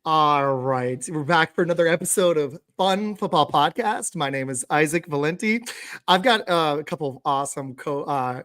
All right, we're back for another episode of Fun Football Podcast. My name is Izac Valenti. I've got a couple of awesome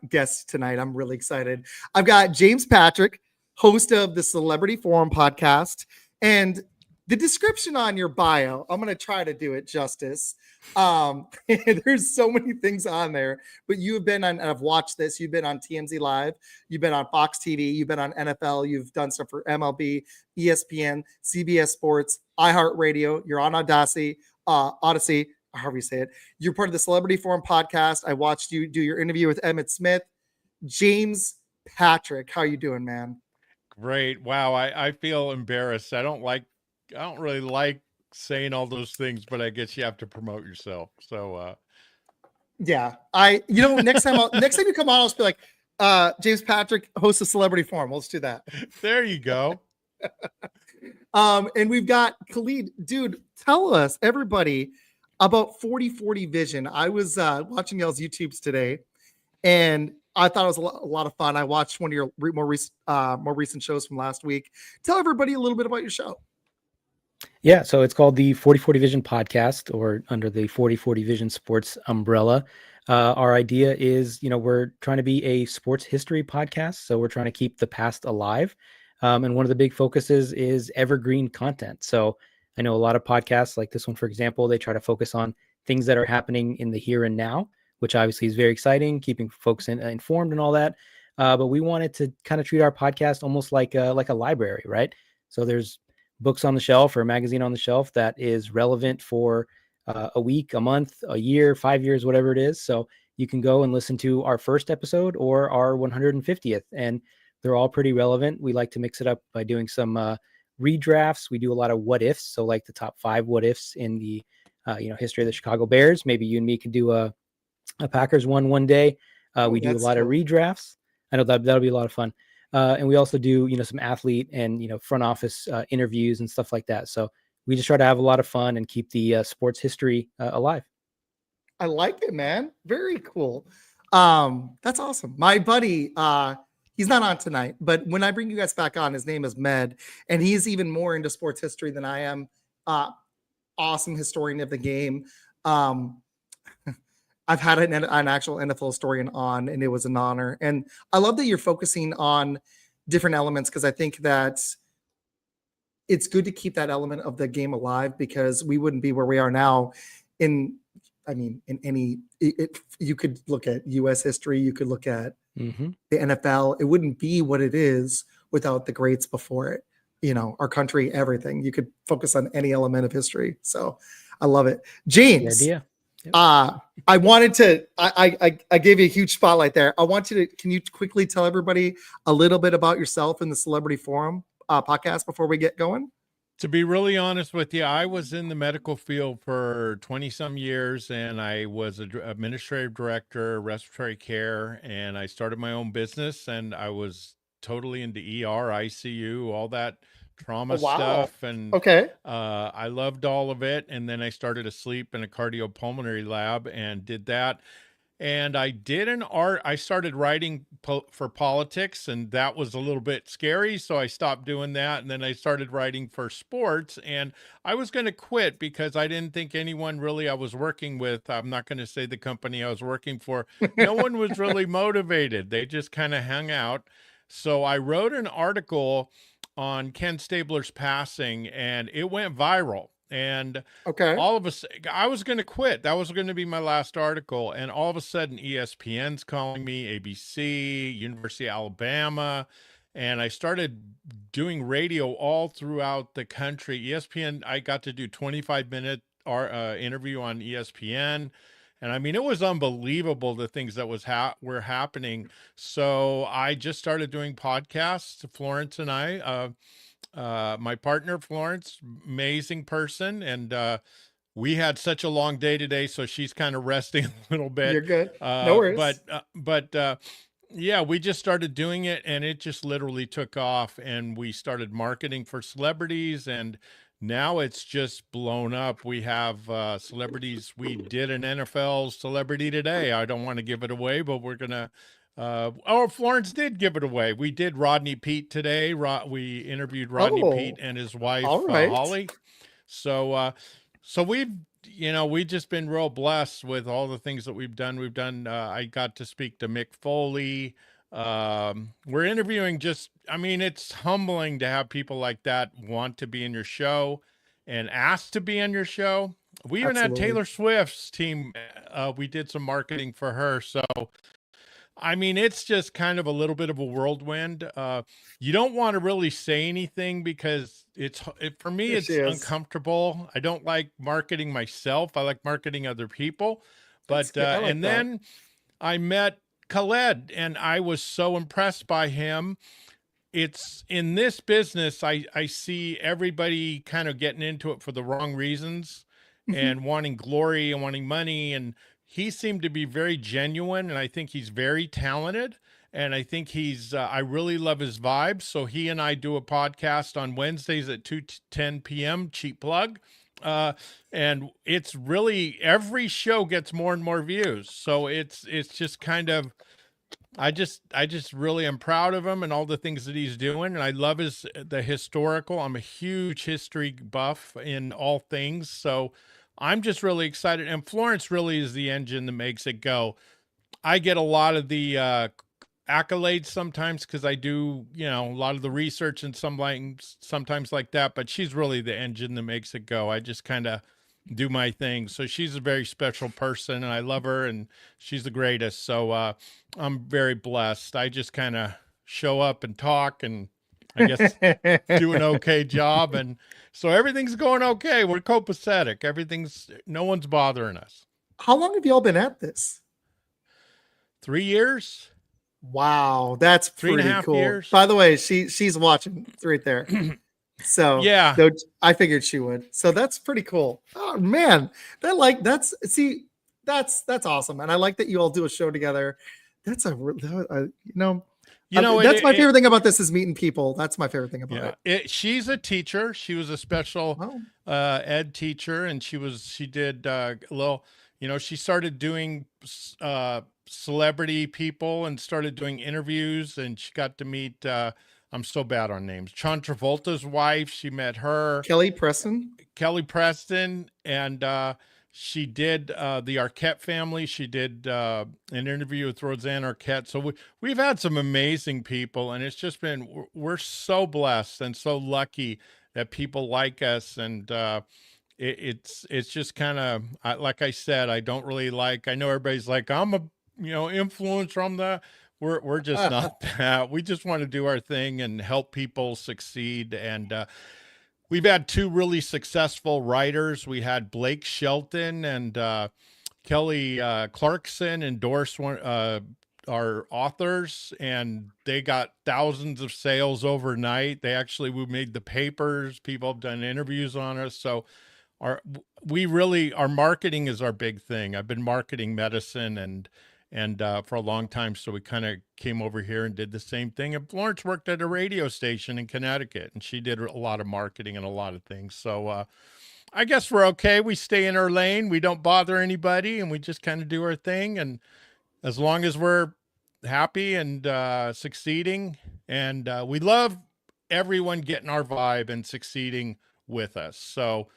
guests tonight. I'm really excited. I've got James Patrick, host of the Celebrity Forum podcast, and the description on your bio, I'm going to try to do it justice. There's so many things on there, but you have been on, and I've watched this, you've been on TMZ Live, you've been on Fox TV, you've been on NFL, you've done stuff for MLB, ESPN, CBS Sports, iHeartRadio. You're on Odyssey, however you say it. You're part of the Celebrity Forum podcast. I watched you do your interview with Emmett Smith. James Patrick, how you doing, man? Great. Wow. I feel embarrassed. I don't really like saying all those things, but I guess you have to promote yourself. So, Yeah, next time you come on, I'll just be like, James Patrick, host of Celebrity Forum. Let's do that. there you go. And we've got Khaled. Dude, tell us, everybody, about 40/40 Vision. I was watching y'all's YouTubes today, and I thought it was a lot of fun. I watched one of your more recent shows from last week. Tell everybody a little bit about your show. Yeah, so it's called the 40/40 Vision podcast, or under the 40/40 Vision Sports umbrella. Our idea is, we're trying to be a sports history podcast, so we're trying to keep the past alive. And one of the big focuses is evergreen content. So I know a lot of podcasts like this one, for example, they try to focus on things that are happening in the here and now, which obviously is very exciting, keeping folks informed and all that. But we wanted to kind of treat our podcast almost like a library, right? So there's books on the shelf or a magazine on the shelf that is relevant for a week, a month, a year, 5 years, whatever it is. So you can go and listen to our first episode or our 150th, and they're all pretty relevant. We like to mix it up by doing some redrafts. We do a lot of what ifs. So like the top 5 what ifs in the history of the Chicago Bears. Maybe you and me can do a Packers one day. We do a lot of redrafts. I know that'll be a lot of fun. And we also do, some athlete and, front office interviews and stuff like that. So we just try to have a lot of fun and keep the sports history alive. I like it, man. Very cool. That's awesome. My buddy, he's not on tonight, but when I bring you guys back on, his name is Med, and he's even more into sports history than I am. Awesome historian of the game. I've had an actual NFL historian on, and it was an honor. And I love that you're focusing on different elements, because I think that it's good to keep that element of the game alive, because we wouldn't be where we are now you could look at U.S. history, you could look at the NFL. It wouldn't be what it is without the greats before it. Our country, everything. You could focus on any element of history. So I love it. James. Good idea. I wanted to, I gave you a huge spotlight there. Can you quickly tell everybody a little bit about yourself and the Celebrity Forum podcast before we get going? To be really honest with you, I was in the medical field for 20 some years, and I was an administrative director, respiratory care, and I started my own business, and I was totally into ER, ICU, all that trauma stuff, and okay, I loved all of it. And then I started a sleep in a cardiopulmonary lab and did that. And I started writing for politics, and that was a little bit scary, so I stopped doing that. And then I started writing for sports, and I was going to quit because I didn't think anyone really I was working with, I'm not going to say the company I was working for, no one was really motivated. They just kind of hung out. So I wrote an article on Ken Stabler's passing, and it went viral. And all of a sudden, I was going to quit. That was going to be my last article. And all of a sudden, ESPN's calling me, ABC, University of Alabama. And I started doing radio all throughout the country. ESPN, I got to do 25-minute interview on ESPN. And I mean, it was unbelievable, the things that were happening. So I just started doing podcasts, Florence and I. My partner, Florence, amazing person. And we had such a long day today, so she's kind of resting a little bit. You're good. No worries. But yeah, we just started doing it, and it just literally took off. And we started marketing for celebrities, and now it's just blown up. We have celebrities. We did an NFL celebrity today. I don't want to give it away, but we're going to Florence did give it away. We did Rodney Pete today. We interviewed Rodney Pete Oh, and his all wife, right. Holly. So we've, we've just been real blessed with all the things that we've done. I got to speak to Mick Foley. We're interviewing it's humbling to have people like that want to be in your show and ask to be on your show. We even had Absolutely. Taylor Swift's team. We did some marketing for her. So, it's just kind of a little bit of a whirlwind. You don't want to really say anything because for me, There she it's is. uncomfortable. I don't like marketing myself. I like marketing other people. That's But, good. I like and that. then I met Khaled and I was so impressed by him. It's in this business, I see everybody kind of getting into it for the wrong reasons Mhm. and wanting glory and wanting money. And he seemed to be very genuine. And I think he's very talented. And I think I really love his vibes. So he and I do a podcast on Wednesdays at 2:10 p.m. Cheap plug. And it's really, every show gets more and more views. So it's just kind of, I just really am proud of him and all the things that he's doing. And I love the historical. I'm a huge history buff in all things. So I'm just really excited. And Florence really is the engine that makes it go. I get a lot of the accolades sometimes because I do, a lot of the research and sometimes like that, but she's really the engine that makes it go. I just kind of do my thing. So she's a very special person and I love her and she's the greatest. So I'm very blessed. I just kind of show up and talk and I guess do an okay job. And so everything's going okay. We're copacetic. No one's bothering us. How long have y'all been at this? 3 years. Wow, that's Three and a pretty half cool. years. By the way, she's watching. It's right there. So Yeah. I figured she would. So that's pretty cool. Oh man, that's awesome. And I like that you all do a show together. That's that's my favorite thing about this is meeting people. That's my favorite thing about it. She's a teacher. She was a special ed teacher, and she did a little. She started doing celebrity people and started doing interviews, and she got to meet. I'm so bad on names. John Travolta's wife. She met her. Kelly Preston, and she did the Arquette family. She did an interview with Roseanne Arquette. So we've had some amazing people, and it's just been, we're so blessed and so lucky that people like us. And it's just kind of, like I said, I don't really I know everybody's like, I'm a, influencer. I'm the, we're just not that. We just want to do our thing and help people succeed. And we've had two really successful writers. We had Blake Shelton and Kelly Clarkson endorse our authors, and they got thousands of sales overnight. We made the papers. People have done interviews on us. So our marketing is our big thing. I've been marketing medicine and for a long time. So we kind of came over here and did the same thing. And Florence worked at a radio station in Connecticut, and she did a lot of marketing and a lot of things. So I guess we're okay. We stay in our lane. We don't bother anybody, and we just kind of do our thing. And as long as we're happy and succeeding, and we love everyone getting our vibe and succeeding with us. So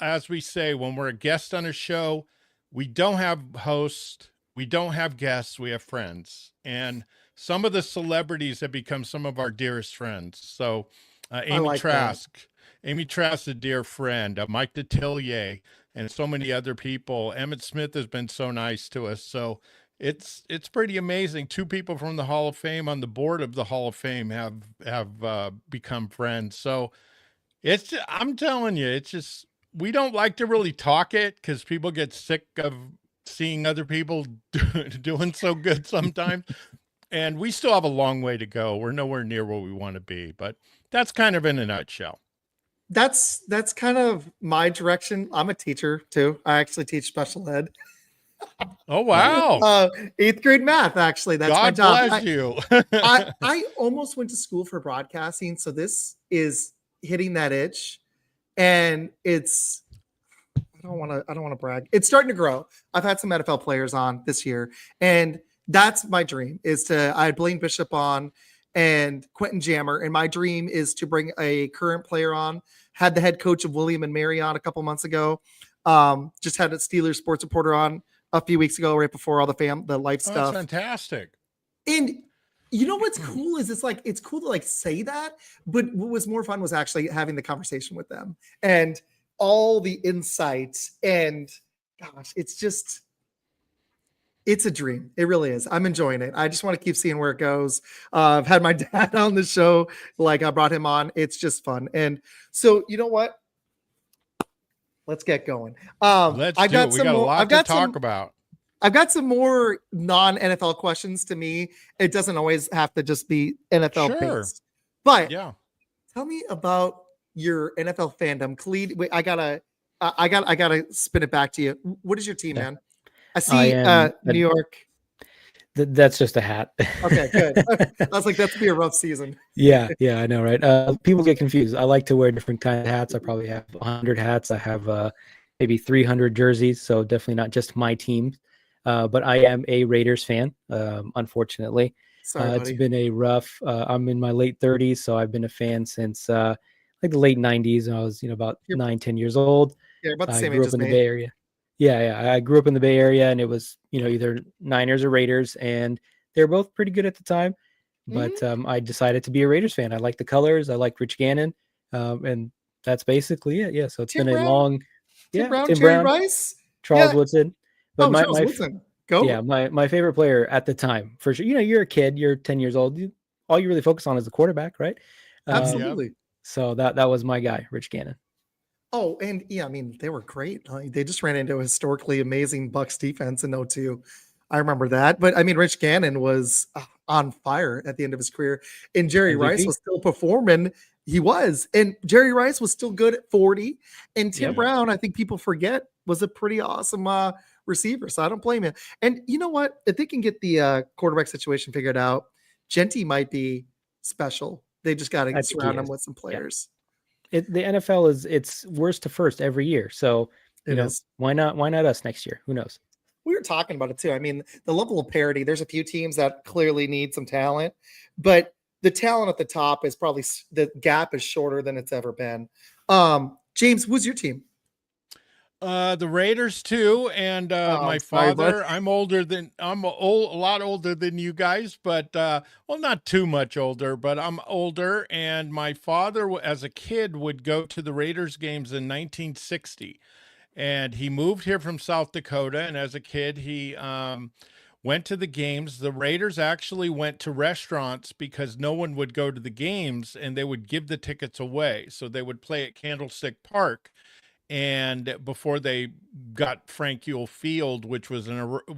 as we say, when we're a guest on a show, we don't have hosts. We don't have guests, we have friends. And some of the celebrities have become some of our dearest friends. So Amy Trask, a dear friend, Mike Detillier, and so many other people. Emmett Smith has been so nice to us. So it's pretty amazing. Two people from the Hall of Fame on the board of the Hall of Fame have become friends. So I'm telling you, it's just, we don't like to really talk it because people get sick of seeing other people doing so good sometimes. And we still have a long way to go. We're nowhere near where we want to be, but that's kind of in a nutshell. That's kind of my direction. I'm a teacher too. I actually teach special ed. Oh, wow. 8th grade math, actually. That's my job. God bless you. I almost went to school for broadcasting. So this is hitting that itch. And I don't want to brag. It's starting to grow. I've had some NFL players on this year, and That's my dream, is I had Blaine Bishop on and Quentin Jammer. And my dream is to bring a current player on. Had the head coach of William and Mary on a couple months ago. Just had a Steelers sports reporter on a few weeks ago, right before all the life Oh, stuff. that's fantastic. And you know what's cool is it's cool to like say that, but what was more fun was actually having the conversation with them and all the insights. And gosh, it's a dream. It really is. I'm enjoying it. I just want to keep seeing where it goes. I've had my dad on the show, like I brought him on. It's just fun. And so, you know what? Let's get going. Let's do it. We got a lot to talk about. I've got some more non-NFL questions to me. It doesn't always have to just be NFL based. But yeah, tell me about your NFL fandom. Khaled, wait, I gotta spin it back to you. What is your team, man? I see New York. That's just a hat. Okay, good. I was like, that's be a rough season. Yeah, I know, right? People get confused. I like to wear different kinds of hats. I probably have 100 hats. I have maybe 300 jerseys, so definitely not just my team. But I am a Raiders fan, unfortunately. Sorry, it's been a rough, I'm in my late 30s, so I've been a fan since like the late 90s. And I was, about 9-10 years old. Yeah, about the I same grew age up as in me. the Bay Area. Yeah. I grew up in the Bay Area, and it was, either Niners or Raiders, and they're both pretty good at the time. But I decided to be a Raiders fan. I like the colors. I like Rich Gannon, and that's basically it. Yeah, so it's Tim been Brown? a long, Tim Brown, Tim Jerry Brown, Rice, Charles Woodson. But Charles Woodson. Go. Yeah, my favorite player at the time, for sure. You're a kid. You're 10 years old. All you really focus on is the quarterback, right? Absolutely. So that was my guy, Rich Gannon. Oh, and yeah, I mean, they were great. They just ran into a historically amazing Bucs defense in 02. I remember that. But I mean, Rich Gannon was on fire at the end of his career. And Jerry MVP. Rice was still performing. He was. And Jerry Rice was still good at 40. And Tim Brown, I think people forget, was a pretty awesome receiver. So I don't blame him. And you know what? If they can get the quarterback situation figured out, Genty might be special. They just got to surround him with some players. The NFL it's worst to first every year. So why not us next year? Who knows? We were talking about it too. I mean, the level of parity, there's a few teams that clearly need some talent, but the talent at the top is probably, the gap is shorter than it's ever been. James, who's your team? The Raiders too, and my father. I'm a lot older than you guys, but well, not too much older, but I'm older. And my father, as a kid, would go to the Raiders games in 1960, and he moved here from South Dakota. And as a kid, he went to the games. The Raiders actually went to restaurants because no one would go to the games, and they would give the tickets away. So they would play at Candlestick Park. And before they got Frank Ewell Field, which was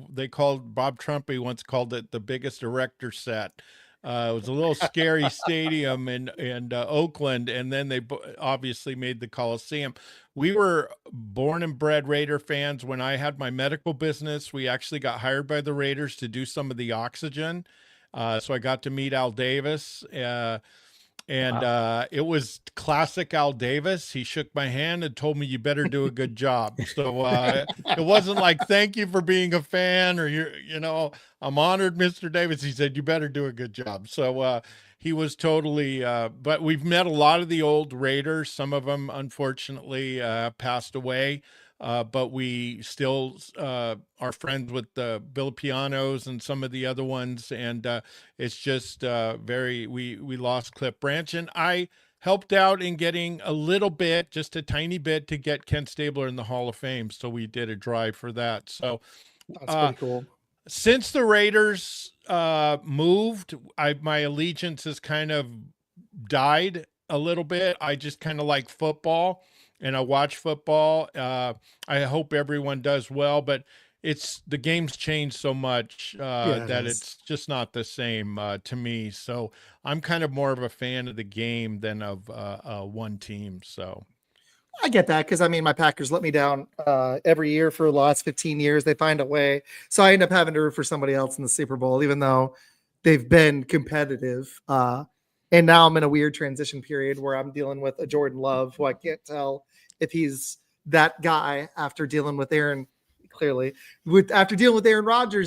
they called, Bob Trumpy once called it the biggest erector set. It was a little scary stadium in Oakland, and then they obviously made the Coliseum. We were born and bred Raider fans. When I had my medical business, we actually got hired by the Raiders to do some of the oxygen. So I got to meet Al Davis. It was classic Al Davis. He shook my hand and told me, you better do a good job. So it wasn't like, thank you for being a fan, or I'm honored, Mr. Davis. He said, you better do a good job. So he was totally, but we've met a lot of the old Raiders. Some of them, unfortunately, passed away. But we still are friends with the Bill Pianos and some of the other ones. And it's just we lost Cliff Branch. And I helped out in getting a little bit, just a tiny bit, to get Ken Stabler in the Hall of Fame. So we did a drive for that. So that's pretty cool. Since the Raiders moved, my allegiance has kind of died a little bit. I just kind of like football. And I watch football. I hope everyone does well, but the game's changed so much that it's just not the same to me. So I'm kind of more of a fan of the game than of one team. So I get that, because I mean, my Packers let me down every year for the last 15 years. They find a way, so I end up having to root for somebody else in the Super Bowl, even though they've been competitive. And now I'm in a weird transition period where I'm dealing with a Jordan Love, who I can't tell if he's that guy after dealing with Aaron Rodgers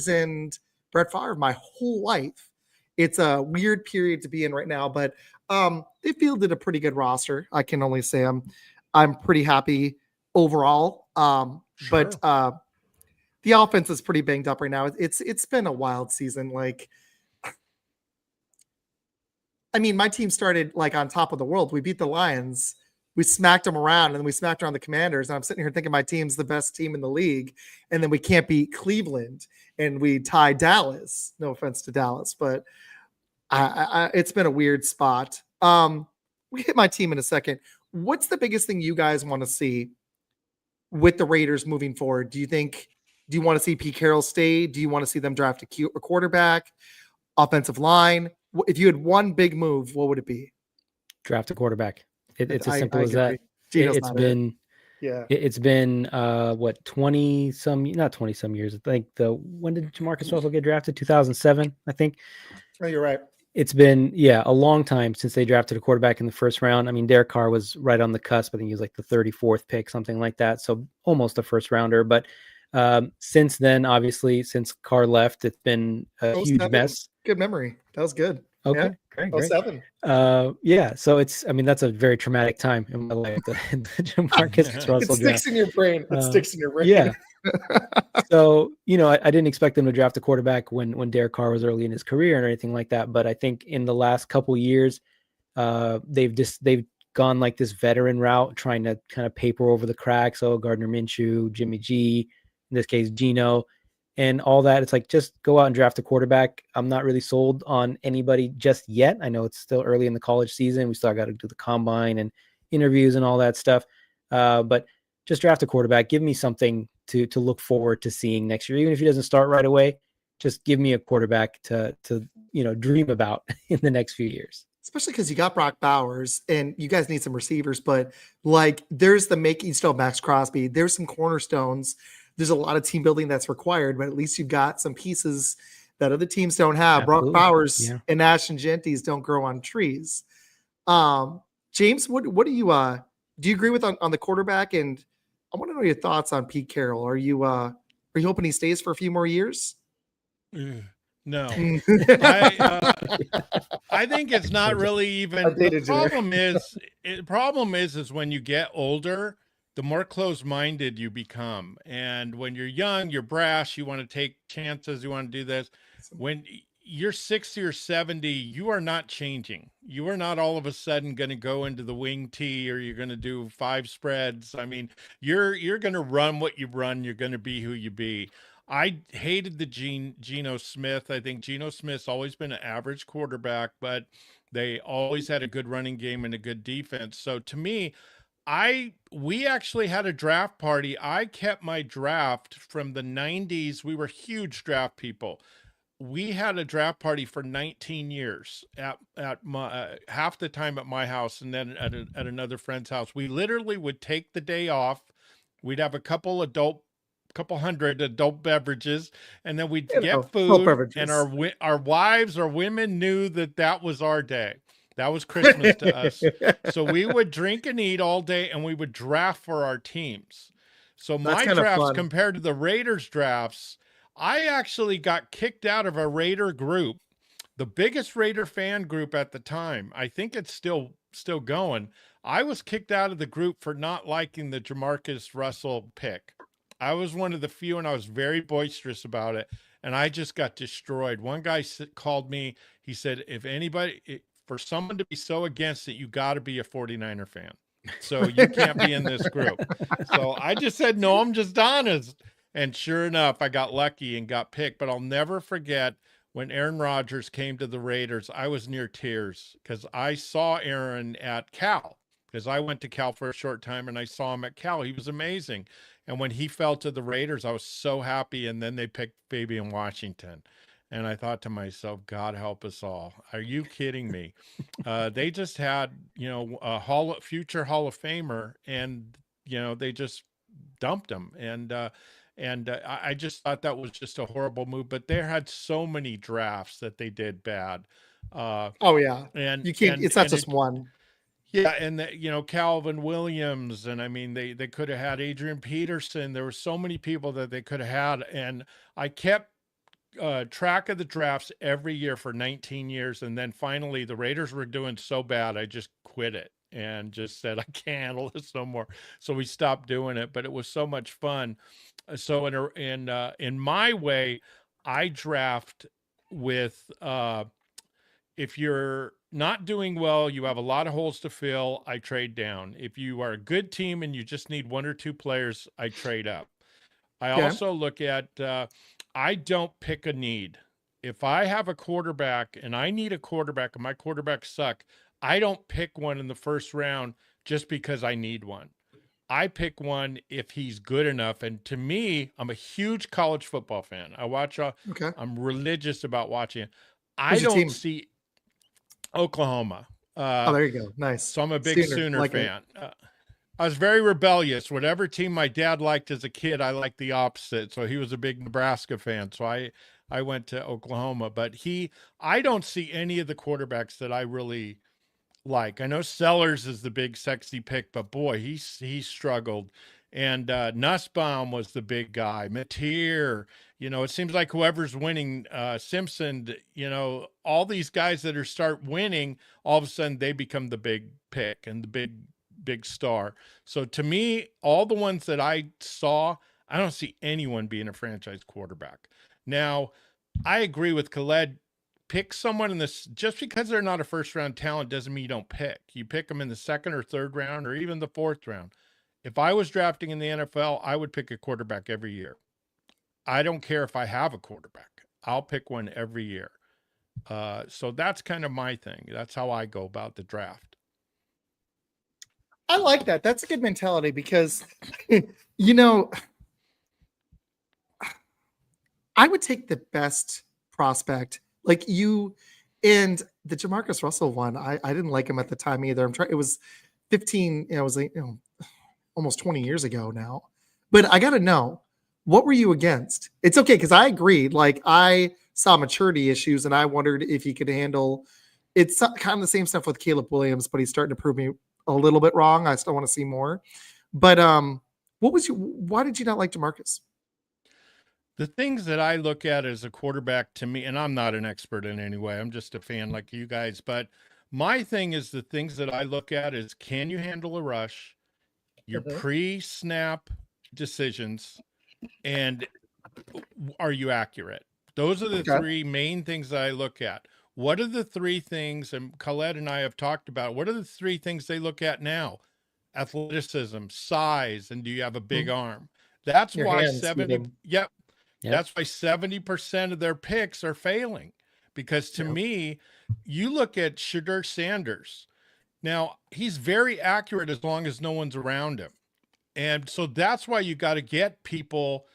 and Brett Favre my whole life. It's a weird period to be in right now, but they fielded a pretty good roster. I can only say I'm pretty happy overall. But the offense is pretty banged up right now. It's been a wild season. Like, I mean, my team started like on top of the world. We beat the Lions. We smacked them around, and then we smacked around the Commanders. And I'm sitting here thinking my team's the best team in the league, and then we can't beat Cleveland, and we tie Dallas. No offense to Dallas, but it's been a weird spot. We hit my team in a second. What's the biggest thing you guys want to see with the Raiders moving forward? Do you want to see Pete Carroll stay? Do you want to see them draft a quarterback, offensive line? If you had one big move, what would it be? Draft a quarterback. It's as simple as that. It's been It's been what 20 some, not 20 some years. I think when did Jamarcus Russell get drafted? 2007, I think. Oh, you're right. It's been a long time since they drafted a quarterback in the first round. I mean, Derek Carr was right on the cusp. I think he was like the 34th pick, something like that. So almost a first rounder. But since then, obviously, since Carr left, it's been a huge mess. Good memory. That was good. Okay, great. 07. So that's a very traumatic time in my life. The Jamarcus Russell it sticks in your brain. It sticks in your brain. Yeah. So, I didn't expect them to draft a quarterback when Derek Carr was early in his career or anything like that. But I think in the last couple years, they've gone like this veteran route, trying to kind of paper over the cracks. Oh, Gardner Minshew, Jimmy G, in this case, Geno, and all that. It's like, just go out and draft a quarterback. I'm not really sold on anybody just yet. I know it's still early in the college season. We still got to do the combine and interviews and all that stuff. But just draft a quarterback. Give me something to look forward to seeing next year. Even if he doesn't start right away, just give me a quarterback to dream about in the next few years. Especially because you got Brock Bowers and you guys need some receivers, but like there's you still have Max Crosby. There's some cornerstones. There's a lot of team building that's required, but at least you've got some pieces that other teams don't have. Absolutely. Brock Bowers and Ash and Genties don't grow on trees. James, what do you agree with on the quarterback? And I want to know your thoughts on Pete Carroll. Are you hoping he stays for a few more years? No, I think it's not really even. The problem is when you get older, the more closed-minded you become. And when you're young, you're brash. You want to take chances. You want to do this. When you're 60 or 70, you are not changing. You are not all of a sudden going to go into the wing tee, or you're going to do 5 spreads. I mean, you're going to run what you run. You're going to be who you be. I hated the Geno Smith. I think Geno Smith's always been an average quarterback, but they always had a good running game and a good defense. So to me, we actually had a draft party. I kept my draft from the 90s. We were huge draft people. We had a draft party for 19 years at my half the time at my house, and then at another friend's house. We literally would take the day off. We'd have a couple hundred adult beverages, and then we'd get food, and our wives or women knew that was our day. That was Christmas to us. So we would drink and eat all day, and we would draft for our teams. So my drafts compared to the Raiders drafts, I actually got kicked out of a Raider group, the biggest Raider fan group at the time. I think it's still going. I was kicked out of the group for not liking the Jamarcus Russell pick. I was one of the few, and I was very boisterous about it, and I just got destroyed. One guy called me. He said, for someone to be so against it, you got to be a 49er fan. So you can't be in this group. So I just said, no, I'm just honest. And sure enough, I got lucky and got picked. But I'll never forget when Aaron Rodgers came to the Raiders, I was near tears because I saw Aaron at Cal, because I went to Cal for a short time, and I saw him at Cal. He was amazing. And when he fell to the Raiders, I was so happy. And then they picked Fabian Washington. And I thought to myself, God help us all. Are you kidding me? They just had, a future Hall of Famer, and, they just dumped him. And I just thought that was just a horrible move. But they had so many drafts that they did bad. And you can't. It's not just one. Yeah, and Calvin Williams, and I mean they could have had Adrian Peterson. There were so many people that they could have had, and I kept track of the drafts every year for 19 years. And then finally the Raiders were doing so bad, I just quit it and just said, I can't handle this no more. So we stopped doing it, but it was so much fun. So in my way, I draft with, if you're not doing well, you have a lot of holes to fill, I trade down. If you are a good team and you just need one or two players, I trade up. I Okay. also look at, I don't pick a need. If I have a quarterback and I need a quarterback and my quarterbacks suck, I don't pick one in the first round just because I need one. I pick one if he's good enough. And to me, I'm a huge college football fan. Okay. I'm religious about watching it. I Who's your don't team? see Oklahoma. Oh, there you go. Nice. So I'm a big Sooner fan. I was very rebellious. Whatever team my dad liked as a kid, I liked the opposite. So he was a big Nebraska fan. So I went to Oklahoma. But I don't see any of the quarterbacks that I really like. I know Sellers is the big sexy pick, but boy, he struggled. And Nussbaum was the big guy. Mateer, it seems like whoever's winning, Simpson, all these guys that start winning, all of a sudden they become the big pick and the big star. So to me, all the ones that I saw, I don't see anyone being a franchise quarterback. Now, I agree with Khaled. Pick someone in this, just because they're not a first round talent doesn't mean you don't pick. You pick them in the second or third round or even the fourth round. If I was drafting in the NFL, I would pick a quarterback every year. I don't care if I have a quarterback. I'll pick one every year. So that's kind of my thing. That's how I go about the draft. I like that. That's a good mentality because, I would take the best prospect like you. And the Jamarcus Russell one, I didn't like him at the time either. It was 15, it was almost 20 years ago now. But I got to know, what were you against? It's okay, because I agreed. Like, I saw maturity issues, and I wondered if he could handle. It's kind of the same stuff with Caleb Williams, but he's starting to prove me a little bit wrong. I still want to see more. But why did you not like DeMarcus? The things that I look at as a quarterback to me, and I'm not an expert in any way, I'm just a fan like you guys, but my thing is the things that I look at is, can you handle a rush, your pre-snap decisions, and are you accurate? Those are the three main things that I look at. What are the three things, and Khaled and I have talked about, what are the three things they look at now? Athleticism, size, and do you have a big arm? That's why 70, yep. That's why 70% of their picks are failing. Because to me, you look at Shadur Sanders. Now, he's very accurate as long as no one's around him. And so that's why you got to get people,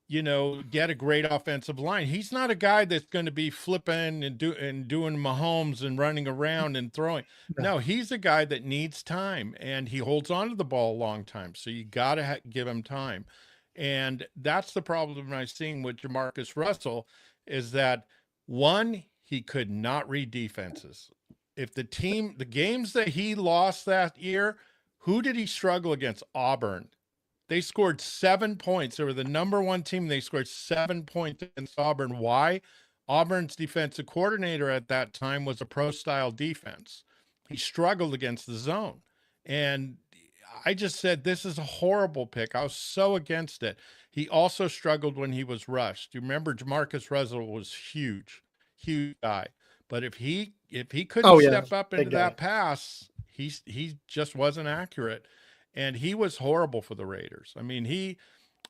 get a great offensive line. He's not a guy that's going to be flipping and doing Mahomes and running around and throwing. No, he's a guy that needs time, and he holds on to the ball a long time. So you got to give him time. And that's the problem I'm seeing with Jamarcus Russell, is that, one, he could not read defenses. If the games that he lost that year, who did he struggle against? Auburn. They scored 7 points. They were the number one team. They scored 7 points against Auburn. Why? Auburn's defensive coordinator at that time was a pro-style defense. He struggled against the zone. And I just said, this is a horrible pick. I was so against it. He also struggled when he was rushed. You remember Jamarcus Russell was huge guy. But if he couldn't step up into that pass, he just wasn't accurate. And he was horrible for the Raiders. I mean, he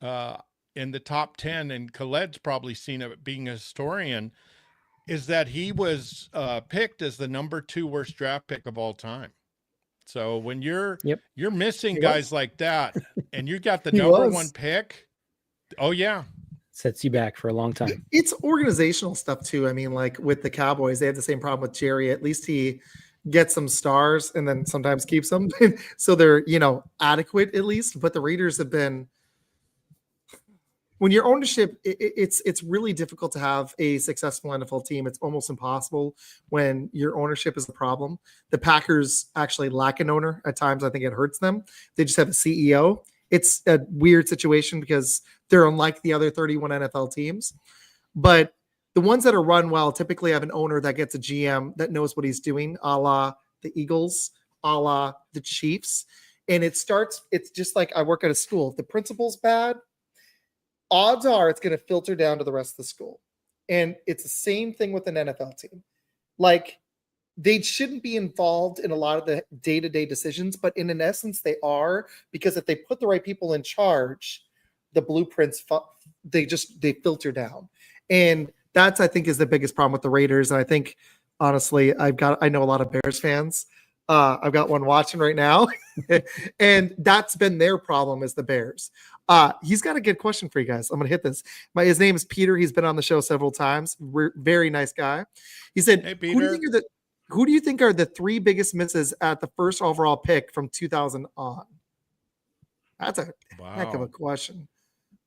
in the top 10, and Khaled's probably seen it being a historian, is that he was picked as the number 2 worst draft pick of all time. So when you're missing guys like that, and you got the number 1 pick, sets you back for a long time. It's organizational stuff too. I mean, like with the Cowboys, they had the same problem with Jerry. At least he gets some stars and then sometimes keeps them, so they're adequate at least. But the Raiders have been, when your ownership, it's really difficult to have a successful NFL team. It's almost impossible when your ownership is the problem. The Packers actually lack an owner at times. I think it hurts them. They just have a CEO. It's a weird situation because they're unlike the other 31 NFL teams. But The ones that are run well typically have an owner that gets a GM that knows what he's doing, a la the Eagles, a la the Chiefs. And it's just like I work at a school. If the principal's bad, odds are it's going to filter down to the rest of the school. And it's the same thing with an NFL team. Like, they shouldn't be involved in a lot of the day-to-day decisions, but in essence, they are, because if they put the right people in charge, the blueprints, they filter down. And that's, I think, is the biggest problem with the Raiders. And I think, honestly, I know a lot of Bears fans. I've got one watching right now, and that's been their problem, is the Bears. He's got a good question for you guys. I'm going to hit this. His name is Peter. He's been on the show several times. Very nice guy. He said, Hey, Peter. Who do you think are the 3 biggest misses at the first overall pick from 2000 on? That's a heck of a question.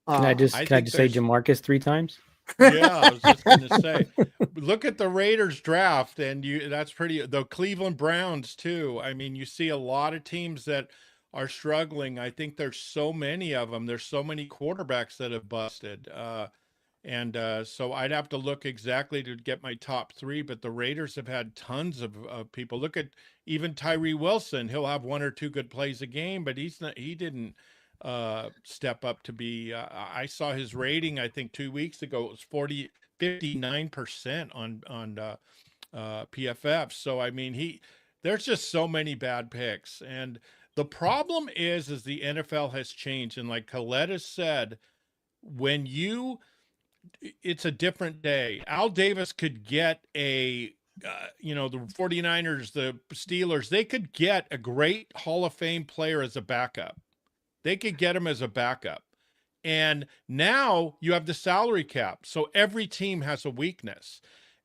Can I just say Jamarcus 3 times? Yeah, I was just going to say, look at the Raiders draft, and that's pretty. The Cleveland Browns too. I mean, you see a lot of teams that are struggling. I think there's so many of them. There's so many quarterbacks that have busted. So I'd have to look exactly to get my top 3, but the Raiders have had tons of people. Look at even Tyree Wilson. He'll have 1 or 2 good plays a game, but he didn't step up to be, I saw his rating, I think 2 weeks ago, it was 59% on PFF. So, I mean, there's just so many bad picks. And the problem is the NFL has changed. And like Khaled has said, it's a different day. Al Davis could get the 49ers, the Steelers, they could get a great Hall of Fame player as a backup. They could get him as a backup. And now you have the salary cap. So every team has a weakness.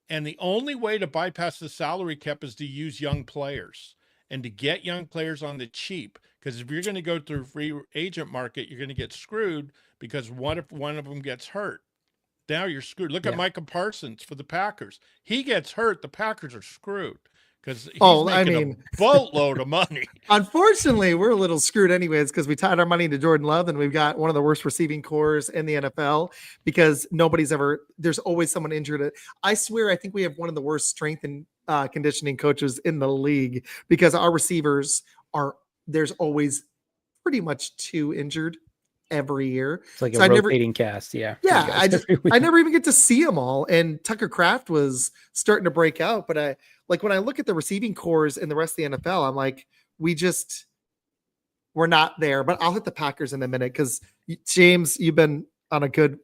And the only way to bypass the salary cap is to use young players and to get young players on the cheap. Because if you're going to go through free agent market, you're going to get screwed, because what if one of them gets hurt? Now you're screwed. Look at Micah Parsons for the Packers. He gets hurt, the Packers are screwed, because he's making a boatload of money. Unfortunately, we're a little screwed anyways, because we tied our money to Jordan Love, and we've got one of the worst receiving cores in the NFL, because there's always someone injured. I swear, I think we have one of the worst strength and conditioning coaches in the league, because our receivers there's always pretty much 2 injured every year. It's like a rotating cast. Yeah. I never even get to see them all. And Tucker Kraft was starting to break out. But when I look at the receiving cores in the rest of the NFL, I'm like, we're not there. But I'll hit the Packers in a minute, because James, you've been on a good,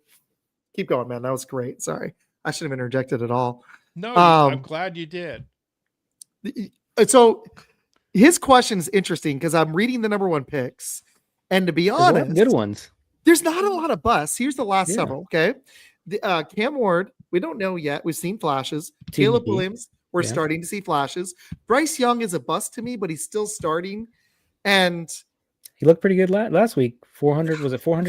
keep going, man. That was great. Sorry. I shouldn't have interjected at all. No, I'm glad you did. So his question is interesting, because I'm reading the number 1 picks. And to be honest, good ones. There's not a lot of busts. Here's the last several. Okay. Cam Ward, we don't know yet. We've seen flashes. Caleb Williams, we're starting to see flashes. Bryce Young is a bust to me, but he's still starting. And he looked pretty good last week. 400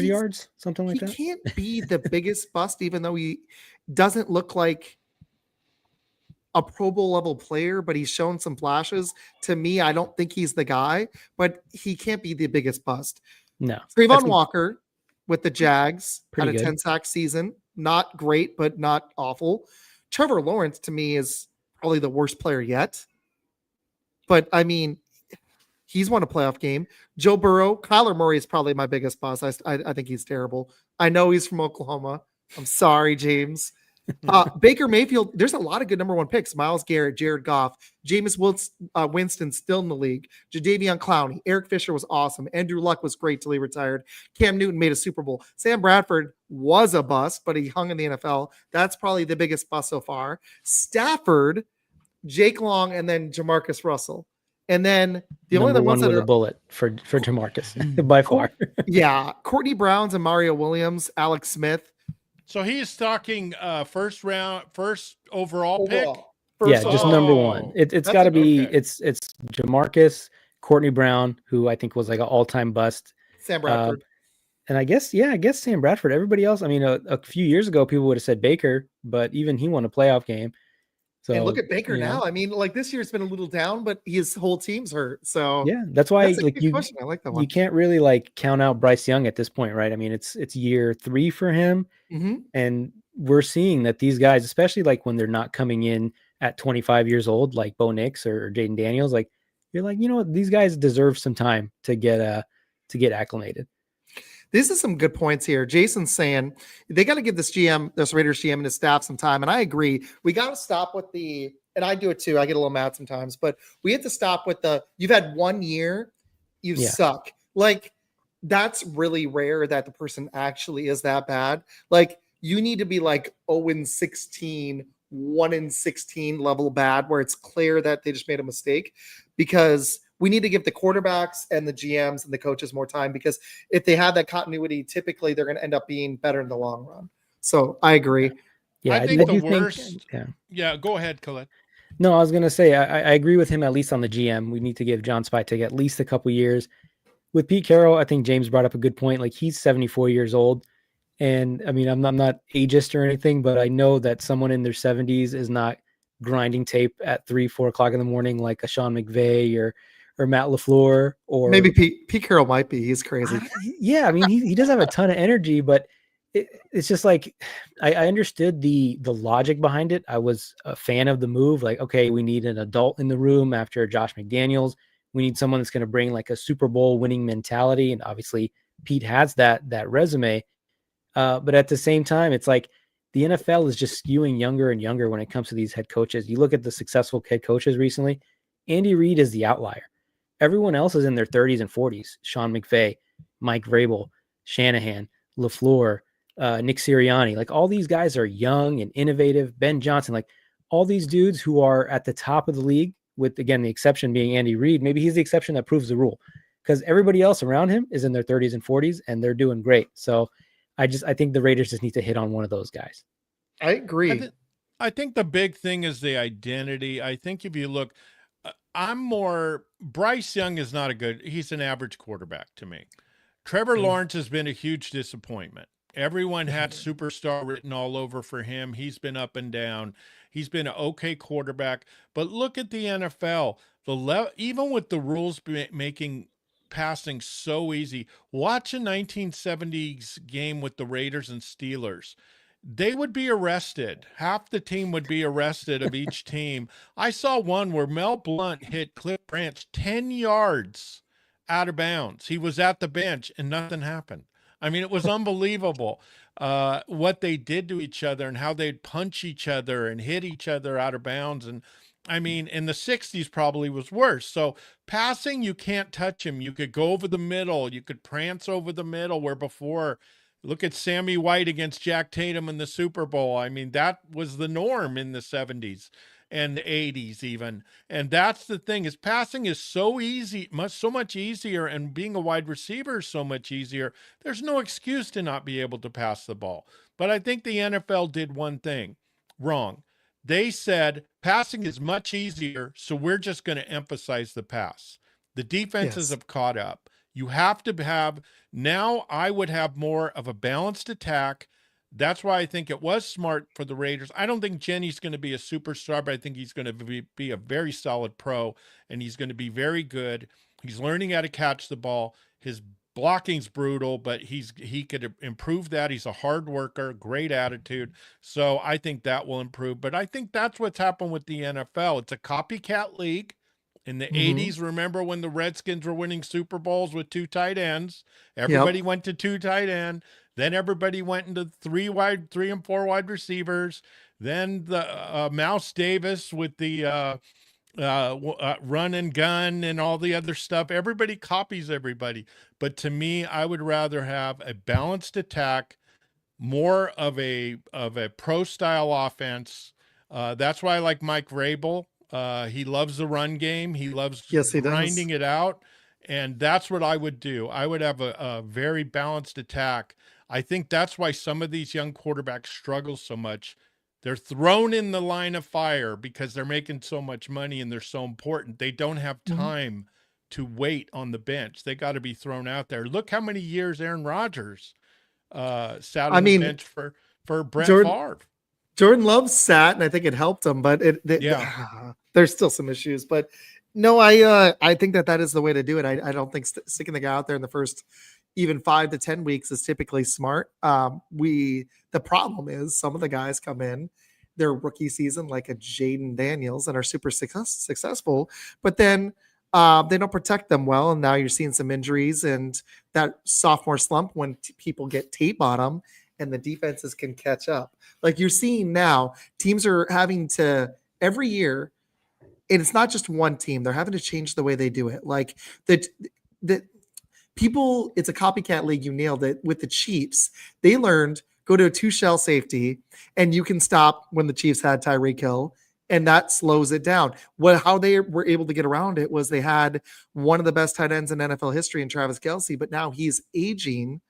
yards? Something like that. He can't be the biggest bust, even though he doesn't look like a Pro Bowl level player, but he's shown some flashes. To me, I don't think he's the guy, but he can't be the biggest bust. No. Trayvon Walker with the Jags had a good. 10-sack season. Not great, but not awful. Trevor Lawrence, to me, is probably the worst player yet. But, I mean, he's won a playoff game. Joe Burrow, Kyler Murray is probably my biggest bust. I think he's terrible. I know he's from Oklahoma. I'm sorry, James. Baker Mayfield, there's a lot of good number 1 picks. Myles Garrett, Jared Goff, Jameis Winston still in the league. Jadeveon Clowney, Eric Fisher was awesome. Andrew Luck was great till he retired. Cam Newton made a Super Bowl. Sam Bradford was a bust, but he hung in the NFL. That's probably the biggest bust so far. Stafford, Jake Long, and then Jamarcus Russell. And then the only other ones that are a bullet for Jamarcus by far. Yeah, Courtney Browns and Mario Williams, Alex Smith. So he is talking first overall pick. Just number 1. It's got to be it's Jamarcus, Courtney Brown, who I think was like an all-time bust. Sam Bradford. And I guess Sam Bradford. Everybody else, I mean, a few years ago, people would have said Baker, but even he won a playoff game. So, and look at Baker now. I mean, like, this year's been a little down, but his whole team's hurt. So yeah, that's why that's a good question. I like that one. You can't really count out Bryce Young at this point, right? I mean, it's year 3 for him. Mm-hmm. And we're seeing that these guys, especially like when they're not coming in at 25 years old, like Bo Nix or Jaden Daniels, like you're like, you know what, these guys deserve some time to get acclimated. These are some good points here. Jason's saying they got to give this Raiders GM and his staff some time. And I agree. We got to stop with and I do it too. I get a little mad sometimes, but we have to stop with you've had 1 year, you suck. Like, that's really rare that the person actually is that bad. Like, you need to be like 0-16, 1-16 level bad, where it's clear that they just made a mistake, because we need to give the quarterbacks and the GMs and the coaches more time, because if they have that continuity, typically they're going to end up being better in the long run. So I agree. Yeah, I think the worst. Yeah, go ahead, Khaled. No, I was going to say, I agree with him, at least on the GM. We need to give John Spytek at least a couple years. With Pete Carroll, I think James brought up a good point. Like, he's 74 years old. And I mean, I'm not ageist or anything, but I know that someone in their 70s is not grinding tape at 3-4 o'clock in the morning like a Sean McVay or Matt LaFleur, or maybe Pete Carroll might be. He's crazy. I mean, he does have a ton of energy, but it's just like, I understood the logic behind it. I was a fan of the move. Like, okay, we need an adult in the room after Josh McDaniels. We need someone that's going to bring like a Super Bowl winning mentality. And obviously Pete has that resume. But at the same time, it's like the NFL is just skewing younger and younger when it comes to these head coaches. You look at the successful head coaches recently, Andy Reid is the outlier. Everyone else is in their 30s and 40s. Sean McVay, Mike Vrabel, Shanahan, LaFleur, Nick Sirianni. Like, all these guys are young and innovative. Ben Johnson, like all these dudes who are at the top of the league, with, again, the exception being Andy Reid. Maybe he's the exception that proves the rule, because everybody else around him is in their 30s and 40s and they're doing great. So I think the Raiders just need to hit on one of those guys. I agree. I think the big thing is the identity. I think if you look, Bryce Young is not he's an average quarterback to me. Trevor Lawrence has been a huge disappointment. Everyone had superstar written all over for him. He's been up and down. He's been an okay quarterback. But look at the NFL. Even with the rules making passing so easy, watch a 1970s game with the Raiders and Steelers. They would be arrested. Half the team would be arrested of each team. I saw one where Mel Blount hit Cliff Branch 10 yards out of bounds. He was at the bench and nothing happened. I mean, it was unbelievable what they did to each other and how they'd punch each other and hit each other out of bounds. And I mean, in the 60s probably was worse. So passing, you can't touch him. You could go over the middle. You could prance over the middle, where before, look at Sammy White against Jack Tatum in the Super Bowl. I mean, that was the norm in the 70s and the 80s even. And that's the thing, is passing is so easy, so much easier, and being a wide receiver is so much easier. There's no excuse to not be able to pass the ball. But I think the NFL did one thing wrong. They said passing is much easier, so we're just going to emphasize the pass. The defenses have caught up. You have to have, now I would have more of a balanced attack. That's why I think it was smart for the Raiders. I don't think Jenny's going to be a superstar, but I think he's going to be a very solid pro, and he's going to be very good. He's learning how to catch the ball. His blocking's brutal, but he could improve that. He's a hard worker, great attitude. So I think that will improve. But I think that's what's happened with the NFL. It's a copycat league. In the 80s, remember when the Redskins were winning Super Bowls with 2 tight ends? Everybody went to 2 tight end. Then everybody went into 3 and 4 wide receivers. Then the Mouse Davis with the run and gun and all the other stuff. Everybody copies everybody. But to me, I would rather have a balanced attack, more of a pro style offense. That's why I like Mike Vrabel. He loves the run game. He loves grinding it out. And that's what I would do. I would have a very balanced attack. I think that's why some of these young quarterbacks struggle so much. They're thrown in the line of fire because they're making so much money and they're so important. They don't have time to wait on the bench. They got to be thrown out there. Look how many years Aaron Rodgers sat on the bench for Brett Favre. Jordan Love sat, and I think it helped him, but there's still some issues. But no, I think that is the way to do it. I don't think sticking the guy out there in the first, even 5 to 10 weeks is typically smart. The problem is some of the guys come in their rookie season like a Jaden Daniels and are super successful, but then they don't protect them well, and now you're seeing some injuries and that sophomore slump when people get tape on them and the defenses can catch up. Like you're seeing now, teams are having to every year, and it's not just one team, they're having to change the way they do it. Like the people, it's a copycat league. You nailed it with the Chiefs. They learned go to a 2-shell safety, and you can stop when the Chiefs had Tyreek Hill, and that slows it down. How they were able to get around it was they had one of the best tight ends in NFL history in Travis Kelce, but now he's aging.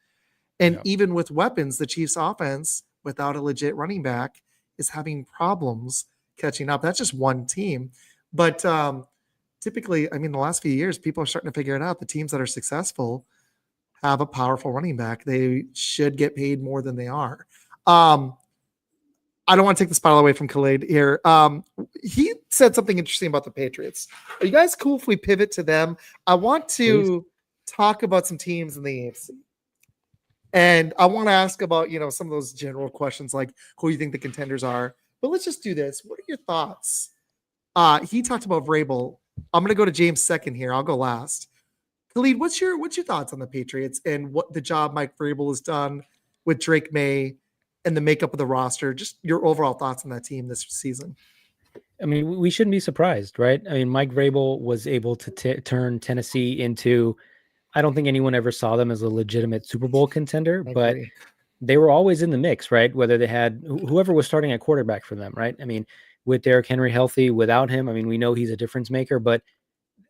And even with weapons, the Chiefs offense, without a legit running back, is having problems catching up. That's just one team. But typically, I mean, the last few years, people are starting to figure it out. The teams that are successful have a powerful running back. They should get paid more than they are. I don't want to take the spotlight away from Khaled here. He said something interesting about the Patriots. Are you guys cool if we pivot to them? I want to talk about some teams in the AFC. And I want to ask about, some of those general questions like who you think the contenders are. But let's just do this. What are your thoughts? He talked about Vrabel. I'm going to go to James second here. I'll go last. Khalid, what's your thoughts on the Patriots and what the job Mike Vrabel has done with Drake May and the makeup of the roster? Just your overall thoughts on that team this season. I mean, we shouldn't be surprised, right? I mean, Mike Vrabel was able to turn Tennessee into, I don't think anyone ever saw them as a legitimate Super Bowl contender, but they were always in the mix, right? Whether they had whoever was starting at quarterback for them, right? I mean, with Derrick Henry healthy, without him, I mean, we know he's a difference maker, but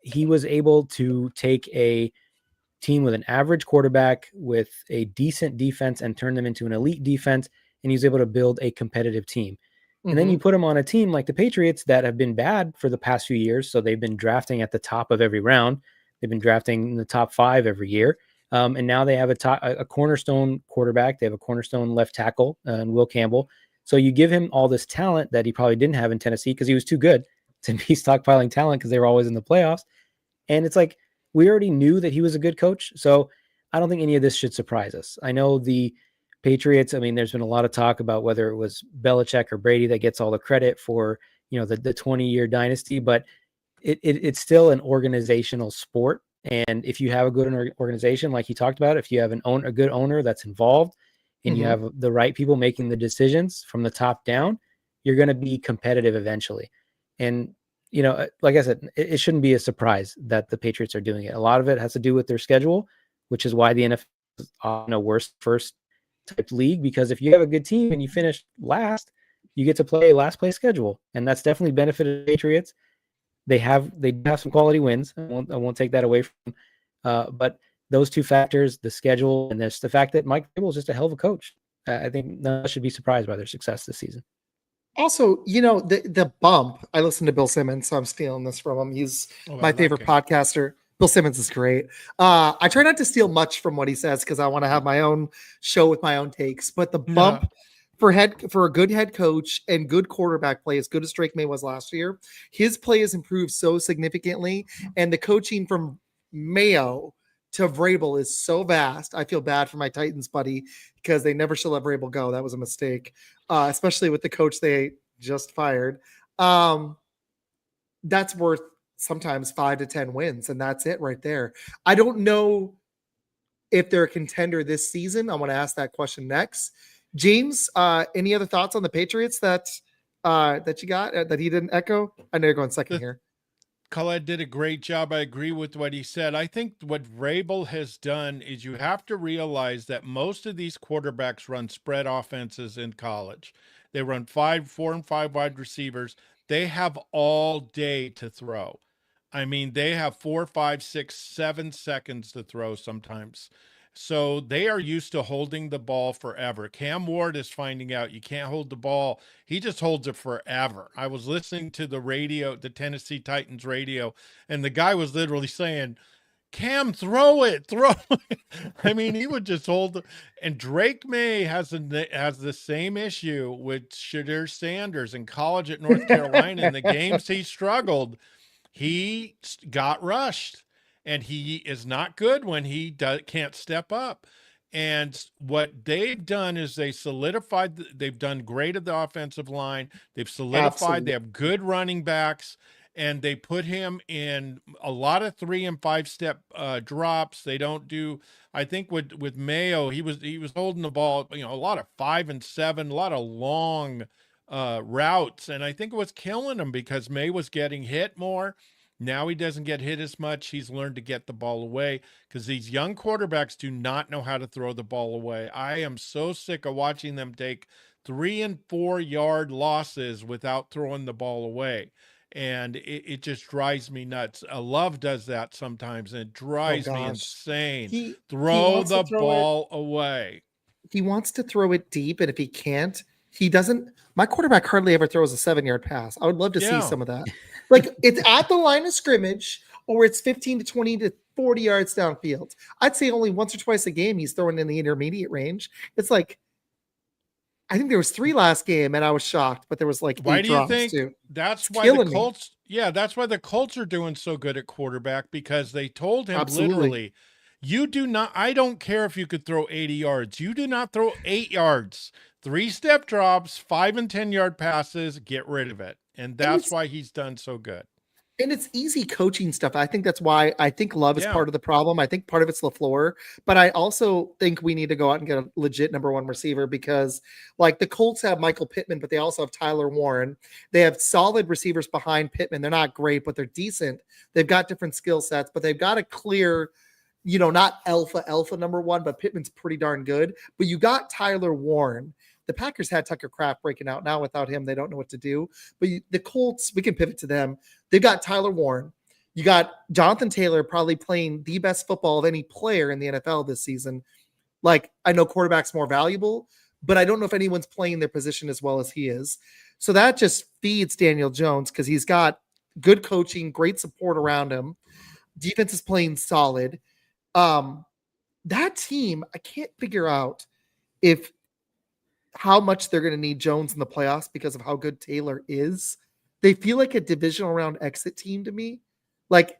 he was able to take a team with an average quarterback with a decent defense and turn them into an elite defense. And he's able to build a competitive team. And then you put him on a team like the Patriots that have been bad for the past few years. So they've been drafting at the top of every round. They've been drafting in the top 5 every year. And now they have a cornerstone quarterback. They have a cornerstone left tackle, and Will Campbell. So you give him all this talent that he probably didn't have in Tennessee because he was too good to be stockpiling talent because they were always in the playoffs. And it's like, we already knew that he was a good coach. So I don't think any of this should surprise us. I know the Patriots, I mean, there's been a lot of talk about whether it was Belichick or Brady that gets all the credit for, the 20-year dynasty, but it's still an organizational sport. And if you have a good organization, like he talked about, if you have a good owner that's involved and you have the right people making the decisions from the top down, you're going to be competitive eventually. And, like I said, it shouldn't be a surprise that the Patriots are doing it. A lot of it has to do with their schedule, which is why the NFL is on a worst first type league, because if you have a good team and you finish last, you get to play a last place schedule. And that's definitely benefited the Patriots. They have some quality wins. I won't take that away from them. But those two factors, the schedule and the fact that Mike Vrabel is just a hell of a coach, I think none of us should be surprised by their success this season. Also, the bump, I listen to Bill Simmons, so I'm stealing this from him. He's my favorite podcaster. Bill Simmons is great. I try not to steal much from what he says because I want to have my own show with my own takes. But the bump for a good head coach and good quarterback play, as good as Drake May was last year, his play has improved so significantly. And the coaching from Mayo to Vrabel is so vast. I feel bad for my Titans buddy because they never should let Vrabel go. That was a mistake, especially with the coach they just fired. That's worth sometimes 5 to 10 wins, and that's it right there. I don't know if they're a contender this season. I want to ask that question next. James, any other thoughts on the Patriots that you got that he didn't echo? I know you're going second here. Khaled did a great job. I agree with what he said. I think what Vrabel has done is you have to realize that most of these quarterbacks run spread offenses in college. They run 4 and 5 wide receivers. They have all day to throw. I mean, they have 4, 5, 6, 7 seconds to throw sometimes. So they are used to holding the ball forever. Cam Ward is finding out you can't hold the ball. He just holds it forever. I was listening to the radio, the Tennessee Titans radio, and the guy was literally saying, Cam, throw it. I mean, he would just hold it. And Drake May has the same issue with Shadir Sanders in college at North Carolina. In the games he struggled, he got rushed. and he is not good when he can't step up. And what they've done is they've done great at the offensive line. They've solidified. They Absolutely. have good running backs, and they put him in a lot of 3 and 5 step drops. They don't do. I think with Mayo, he was holding the ball, a lot of 5 and 7, a lot of long routes, and I think it was killing him because May was getting hit more. Now he doesn't get hit as much. He's learned to get the ball away because these young quarterbacks do not know how to throw the ball away. I am so sick of watching them take 3 and 4 yard losses without throwing the ball away. And it just drives me nuts. Love does that sometimes, and it drives me insane. He Throw wants to the throw ball away. He wants to throw it deep, and if he can't, he doesn't. My quarterback hardly ever throws a 7-yard pass. I would love to see some of that. Like, it's at the line of scrimmage, or it's 15 to 20 to 40 yards downfield. I'd say only once or twice a game he's throwing in the intermediate range. It's like, I think there was 3 last game, and I was shocked, but there was like 8 why do you drops think too. that's why the Colts? Yeah, that's why the Colts are doing so good at quarterback, because they told him literally, you do not. I don't care if you could throw 80 yards. You do not throw 8 yards. 3 step drops, 5 and 10 yard passes. Get rid of it, and that's why he's done so good. And it's easy coaching stuff. I think that's why I think Love is part of the problem. I think part of it's LaFleur, but I also think we need to go out and get a legit number 1 receiver, because like the Colts have Michael Pittman, but they also have Tyler Warren. They have solid receivers behind Pittman. They're not great, but they're decent. They've got different skill sets, but they've got a clear, not alpha number 1, but Pittman's pretty darn good. But you got Tyler Warren. The Packers had Tucker Kraft breaking out. Now without him, they don't know what to do. But the Colts, we can pivot to them. They've got Tyler Warren. You got Jonathan Taylor probably playing the best football of any player in the NFL this season. Like, I know quarterback's more valuable, but I don't know if anyone's playing their position as well as he is. So that just feeds Daniel Jones, because he's got good coaching, great support around him. Defense is playing solid. That team, I can't figure out how much they're going to need Jones in the playoffs because of how good Taylor is. They feel like a divisional round exit team to me. Like,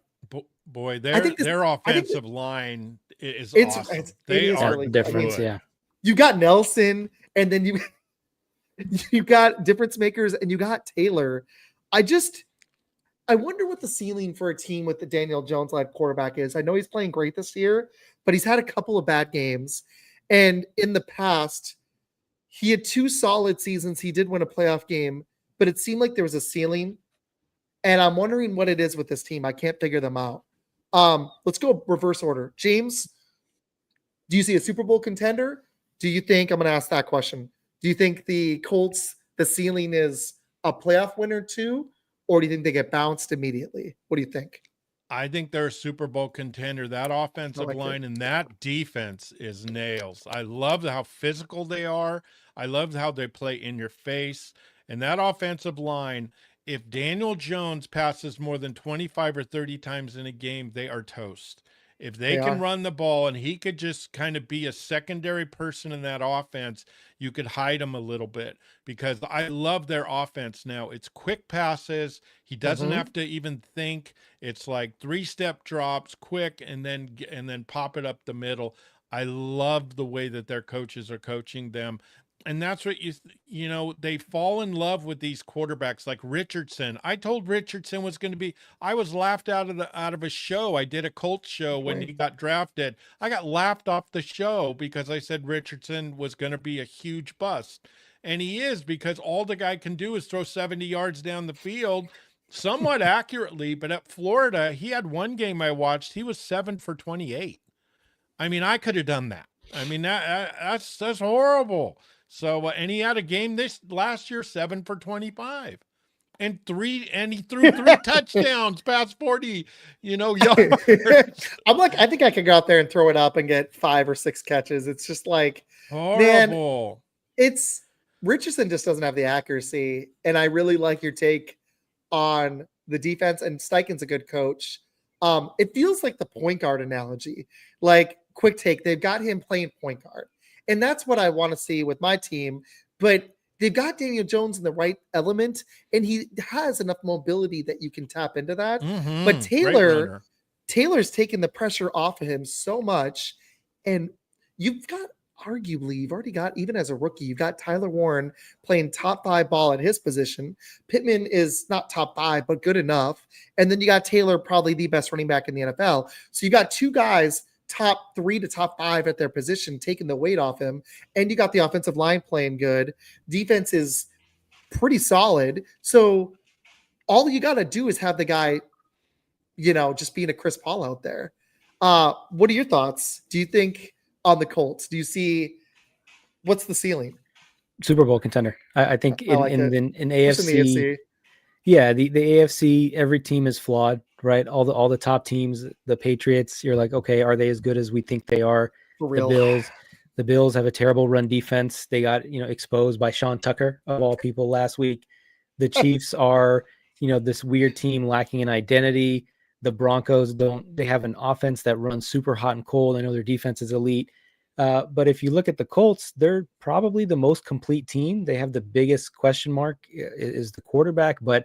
boy, their offensive line is awesome. They are the difference. Yeah, you got Nelson, and then you got difference makers, and you got Taylor. I wonder what the ceiling for a team with the Daniel Jones led quarterback is. I know he's playing great this year, but he's had a couple of bad games, and in the past, he had 2 solid seasons. He did win a playoff game, but it seemed like there was a ceiling. And I'm wondering what it is with this team. I can't figure them out. Let's go reverse order. James, do you see a Super Bowl contender? Do you think, I'm going to ask that question. Do you think the Colts, the ceiling is a playoff winner too? Or do you think they get bounced immediately? What do you think? I think they're a Super Bowl contender. That offensive line and that defense is nails. I love how physical they are. I love how they play in your face. And that offensive line, if Daniel Jones passes more than 25 or 30 times in a game, they are toast. If they can run the ball and he could just kind of be a secondary person in that offense, you could hide him a little bit, because I love their offense now. It's quick passes. He doesn't have to even think. It's like 3 step drops, quick, and then pop it up the middle. I love the way that their coaches are coaching them. And that's what they fall in love with these quarterbacks like Richardson. I told Richardson was going to be, I was laughed out of a show. I did a Colts show when he got drafted. I got laughed off the show because I said Richardson was going to be a huge bust. And he is, because all the guy can do is throw 70 yards down the field somewhat accurately. But at Florida, he had one game I watched. He was 7 for 28. I mean, I could have done that. I mean, that's horrible. So, and he had a game last year, 7 for 25, and he threw 3 touchdowns past 40, yards. I'm like, I think I could go out there and throw it up and get 5 or 6 catches. It's just like, horrible. Man, Richardson just doesn't have the accuracy. And I really like your take on the defense, and Steichen's a good coach. It feels like the point guard analogy, like quick take. They've got him playing point guard. And that's what I want to see with my team. But they've got Daniel Jones in the right element, and he has enough mobility that you can tap into that. But Taylor, Taylor's taken the pressure off of him so much. And you've already got, even as a rookie, you've got Tyler Warren playing top 5 ball at his position. Pittman is not top 5, but good enough. And then you got Taylor, probably the best running back in the NFL. So you got 2 guys top 3 to top 5 at their position, taking the weight off him. And you got the offensive line playing good. Defense is pretty solid. So all you got to do is have the guy, just being a Chris Paul out there. What are your thoughts? Do you think on the Colts, do you see what's the ceiling? Super Bowl contender. I think in AFC, yeah, the AFC, every team is flawed, right? All the top teams, the Patriots, you're like, okay, are they as good as we think they are? For real. The Bills have a terrible run defense. They got, exposed by Sean Tucker of all people last week. The Chiefs are, this weird team lacking an identity. The Broncos they have an offense that runs super hot and cold. I know their defense is elite. But if you look at the Colts, they're probably the most complete team. They have the biggest question mark is the quarterback, but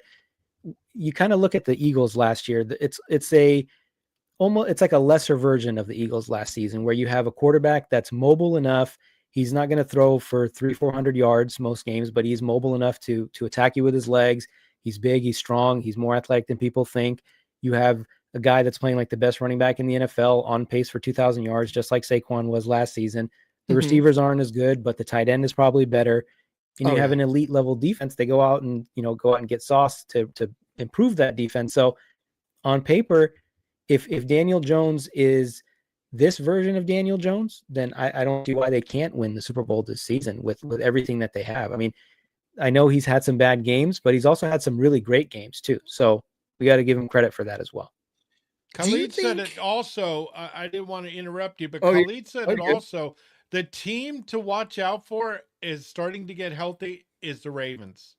you kind of look at the Eagles last year. It's like a lesser version of the Eagles last season, where you have a quarterback that's mobile enough. He's not going to throw for 300-400 yards most games, but he's mobile enough to attack you with his legs. He's big, he's strong, he's more athletic than people think. You have a guy that's playing like the best running back in the NFL, on pace for 2,000 yards, just like Saquon was last season. The receivers aren't as good, but the tight end is probably better. And you have an elite level defense. They go out and get sauce to improve that defense. So on paper, if Daniel Jones is this version of Daniel Jones, then I don't see why they can't win the Super Bowl this season with everything that they have. I mean, I know he's had some bad games, but he's also had some really great games too. So we got to give him credit for that as well. Khaled said it also. I didn't want to interrupt you, but Khaled said it also. The team to watch out for is starting to get healthy is the Ravens.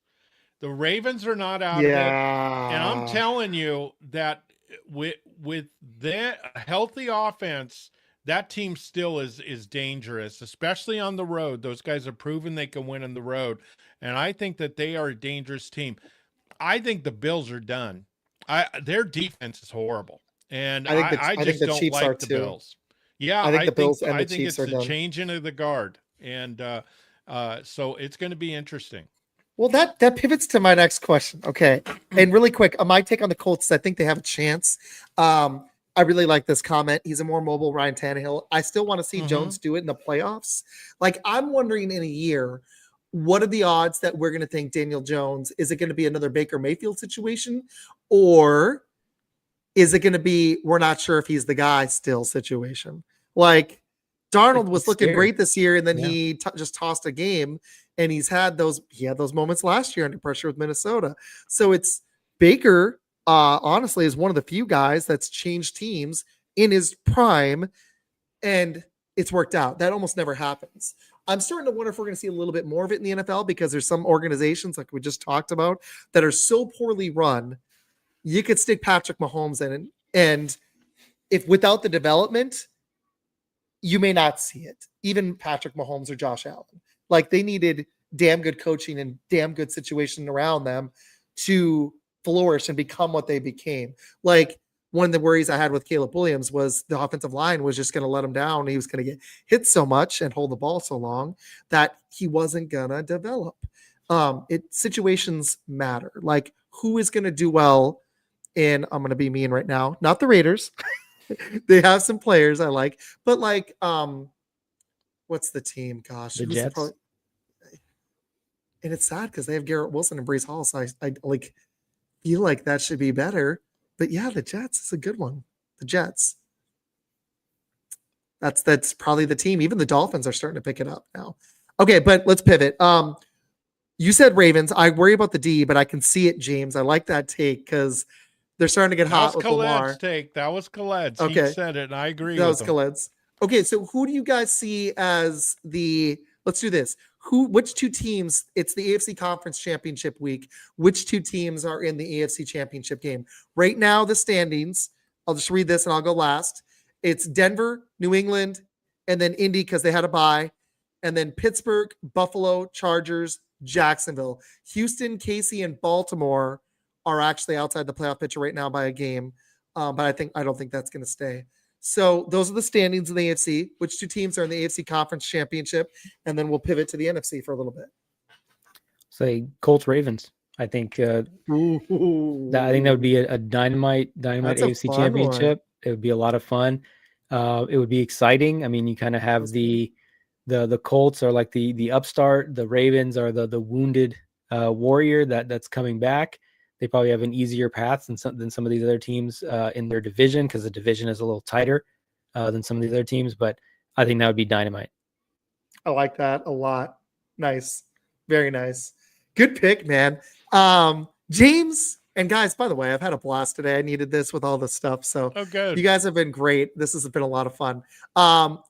The Ravens are not out of it. And I'm telling you that with their healthy offense, that team still is dangerous, especially on the road. Those guys have proven they can win on the road. And I think that they are a dangerous team. I think the Bills are done. Their defense is horrible. And I just don't like the Bills. Yeah, I think it's the changing of the guard. And so it's going to be interesting. Well, that pivots to my next question. Okay. And really quick, my take on the Colts is I think they have a chance. I really like this comment. He's a more mobile Ryan Tannehill. I still want to see Jones do it in the playoffs. Like, I'm wondering in a year, what are the odds that we're going to think Daniel Jones, is it going to be another Baker Mayfield situation? Or is it going to be, we're not sure if he's the guy still situation? Like, Darnold was looking great this year, and then he just tossed a game, and he had those moments last year under pressure with Minnesota. So it's Baker, honestly, is one of the few guys that's changed teams in his prime, and it's worked out. That almost never happens. I'm starting to wonder if we're going to see a little bit more of it in the NFL, because there's some organizations, like we just talked about, that are so poorly run. You could stick Patrick Mahomes in it, and if without the development, you may not see it. Even Patrick Mahomes or Josh Allen. Like, they needed damn good coaching and damn good situation around them to flourish and become what they became. Like, one of the worries I had with Caleb Williams was the offensive line was just going to let him down. He was going to get hit so much and hold the ball so long that he wasn't going to develop. Situations matter. Like, who is going to do well in, I'm going to be mean right now, not the Raiders. They have some players I like, but like, what's the team? Gosh, the Jets. And it's sad because they have Garrett Wilson and Breece Hall. So I like feel like that should be better. But yeah, the Jets is a good one. The Jets. That's probably the team. Even the Dolphins are starting to pick it up now. Okay, but let's pivot. You said Ravens. I worry about the D, but I can see it, James. I like that take because they're starting to get hot with Lamar. That was Khaled's. Okay. He said it, and I agree that with was Khaled's. Okay, so who do you guys see as let's do this. Which two teams, it's the AFC Conference Championship week. Which two teams are in the AFC Championship game? Right now, the standings, I'll just read this and I'll go last. It's Denver, New England, and then Indy because they had a bye. And then Pittsburgh, Buffalo, Chargers, Jacksonville. Houston, KC, and Baltimore are actually outside the playoff picture right now by a game. but I don't think that's going to stay. So those are the standings in the AFC. Which two teams are in the AFC Conference Championship? And then we'll pivot to the NFC for a little bit. Say Colts Ravens. I think that would be a dynamite That's a AFC fun championship. one. It would be a lot of fun. It would be exciting. I mean, you kind of have the Colts are like the upstart. The Ravens are the wounded warrior that's coming back. They probably have an easier path than some of these other teams in their division, because the division is a little tighter than some of these other teams. But I think that would be dynamite. I like that a lot. Nice. Very nice. Good pick, man. James and guys, by the way, I've had a blast today. I needed this with all this stuff. So good. You guys have been great. This has been a lot of fun.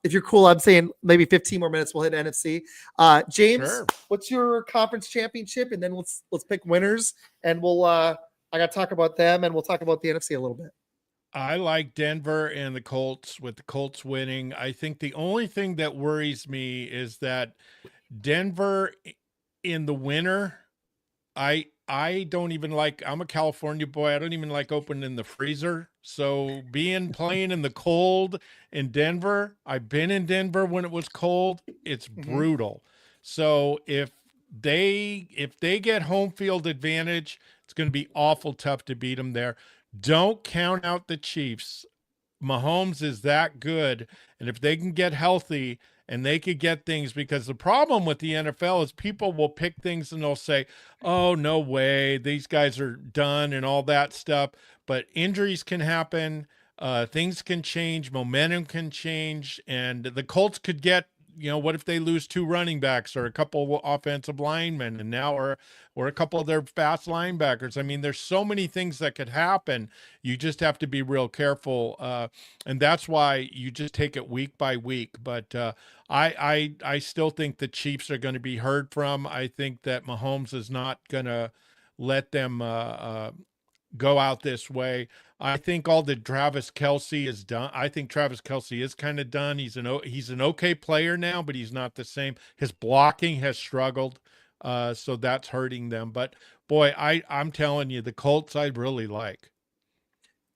If you're cool, I'm saying maybe 15 more minutes. We'll hit NFC. James, Sure. What's your conference championship? And then let's pick winners, and we'll I got to talk about them, and we'll talk about the NFC a little bit. I like Denver and the Colts, with the Colts winning. I think the only thing that worries me is that Denver in the winter, I don't even like, I'm a California boy. I don't even like opening the freezer. So playing in the cold in Denver, I've been in Denver when it was cold. It's brutal. So if they get home field advantage, it's going to be awful tough to beat them there. Don't count out the Chiefs. Mahomes is that good. And if they can get healthy and they could get things, because the problem with the NFL is people will pick things and they'll say, oh, no way, these guys are done and all that stuff. But injuries can happen. Things can change. Momentum can change. And the Colts could get, what if they lose 2 running backs or a couple of offensive linemen, and now or a couple of their fast linebackers? I mean, there's so many things that could happen. You just have to be real careful. And that's why you just take it week by week. But I still think the Chiefs are going to be heard from. I think that Mahomes is not going to let them go out this way. I think all that Travis Kelce is done. I think Travis Kelce is kind of done. He's an okay player now, but he's not the same. His blocking has struggled, so that's hurting them. But boy, I'm telling you, the Colts I really like.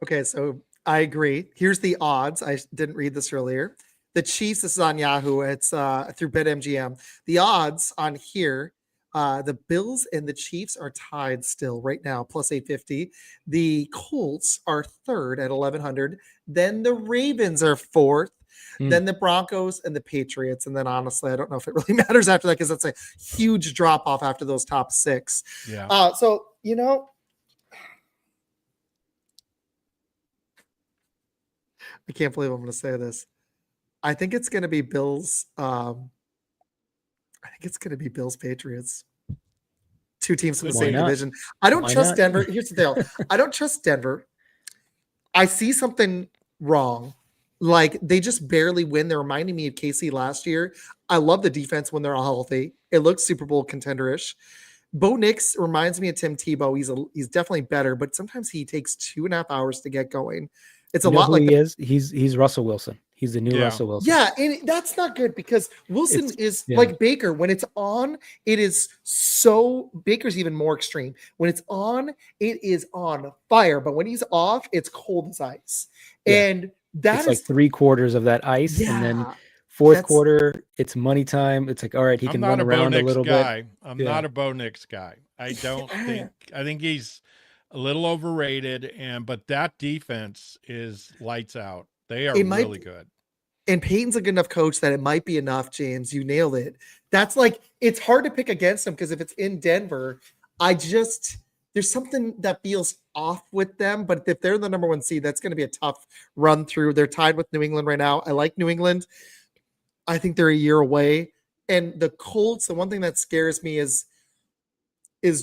Okay, so I agree. Here's the odds. I didn't read this earlier. The Chiefs, this is on Yahoo. It's through BetMGM. The odds on here, the Bills and the Chiefs are tied still right now, plus 850. The Colts are third at 1,100. Then the Ravens are fourth. Then the Broncos and the Patriots. And then honestly, I don't know if it really matters after that, because that's a huge drop off after those top 6. Yeah. So, I can't believe I'm going to say this. I think it's going to be Bills. I think it's going to be Bills Patriots. 2 teams in the same division. I don't trust Denver. Here's the deal. I don't trust Denver. I see something wrong. Like, they just barely win. They're reminding me of KC last year. I love the defense when they're all healthy. It looks Super Bowl contender-ish. Bo Nix reminds me of Tim Tebow. He's definitely better, but sometimes he takes 2.5 hours to get going. It's a lot like he is. He's Russell Wilson. He's the new Russell Wilson. Yeah, and that's not good, because Wilson is like Baker. When it's on, it is so Baker's even more extreme. When it's on, it is on fire. But when he's off, it's cold as ice. Yeah. And that's like 3/4 of that ice, and then fourth quarter, it's money time. It's like, all right, he can run around a little bit. I'm not a Bo Nix guy. I think he's a little overrated, but that defense is lights out. They are really good. And Peyton's a good enough coach that it might be enough, James. You nailed it. That's like, it's hard to pick against them, because if it's in Denver, there's something that feels off with them. But if they're the number 1 seed, that's going to be a tough run through. They're tied with New England right now. I like New England. I think they're a year away. And the Colts, the one thing that scares me is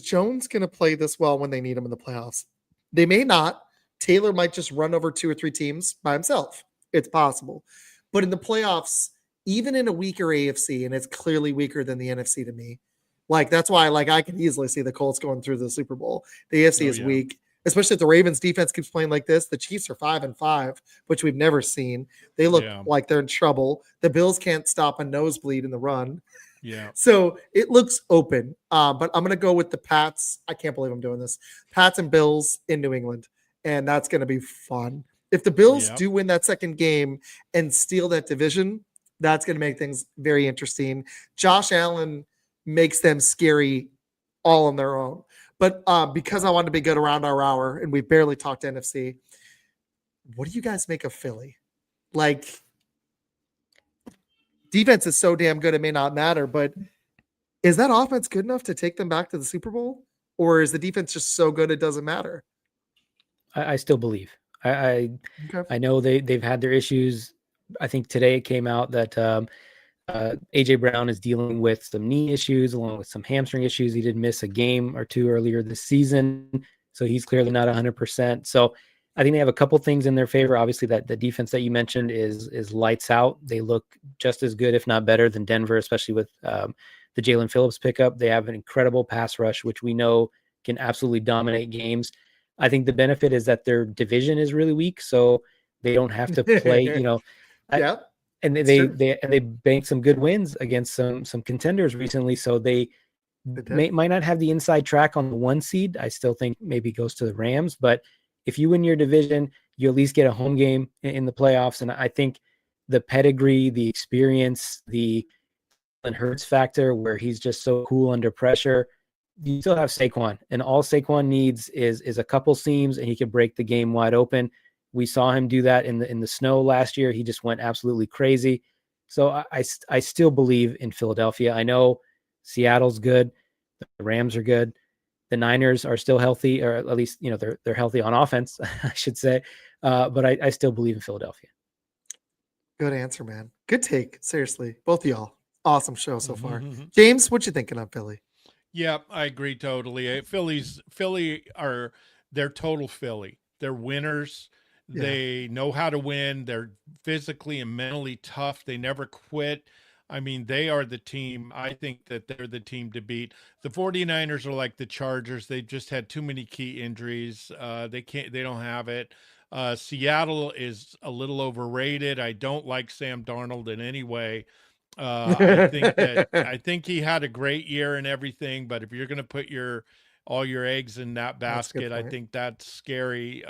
Jones going to play this well when they need him in the playoffs? They may not. Taylor might just run over 2 or 3 teams by himself. It's possible. But in the playoffs, even in a weaker AFC, and it's clearly weaker than the NFC to me, like, that's why I can easily see the Colts going through the Super Bowl. The AFC is weak, especially if the Ravens defense keeps playing like this. The Chiefs are 5-5, which we've never seen. They look like they're in trouble. The Bills can't stop a nosebleed in the run. Yeah. So it looks open. But I'm going to go with the Pats. I can't believe I'm doing this. Pats and Bills in New England. and that's going to be fun. If the Bills Yep. do win that second game and steal that division, that's going to make things very interesting. Josh Allen makes them scary all on their own. But because I wanted to be good around our hour and we barely talked NFC, what do you guys make of Philly? Like, defense is so damn good, it may not matter, but is that offense good enough to take them back to the Super Bowl? Or is the defense just so good it doesn't matter? I still believe. I Okay. know they've had their issues. I think today it came out that AJ Brown is dealing with some knee issues along with some hamstring issues. He did miss a game or two earlier this season, so he's clearly not 100%. So I think they have a couple things in their favor. Obviously, that the defense that you mentioned is lights out. They look just as good, if not better, than Denver, especially with the Jalen Phillips pickup. They have an incredible pass rush, which we know can absolutely dominate games. I think the benefit is that their division is really weak, so they don't have to play, Yeah. and they banked some good wins against some contenders recently, so they might not have the inside track on the 1 seed. I still think maybe goes to the Rams, but if you win your division, you at least get a home game in the playoffs. And I think the pedigree, the experience, the Hurts factor, where he's just so cool under pressure. You still have Saquon, and all Saquon needs is a couple seams, and he can break the game wide open. We saw him do that in the snow last year. He just went absolutely crazy. So I still believe in Philadelphia. I know Seattle's good, the Rams are good, the Niners are still healthy, or at least they're healthy on offense, I should say. But I still believe in Philadelphia. Good answer, man. Good take. Seriously, both of y'all. Awesome show so far. Mm-hmm. James, what you thinking of Philly? Yeah, I agree totally. They're total Philly. They're winners. Yeah. They know how to win. They're physically and mentally tough. They never quit. I mean, they are the team. I think that they're the team to beat. The 49ers are like the Chargers. They've just had too many key injuries. They don't have it. Seattle is a little overrated. I don't like Sam Darnold in any way. I think he had a great year and everything, but if you're going to put all your eggs in that basket, I think that's scary.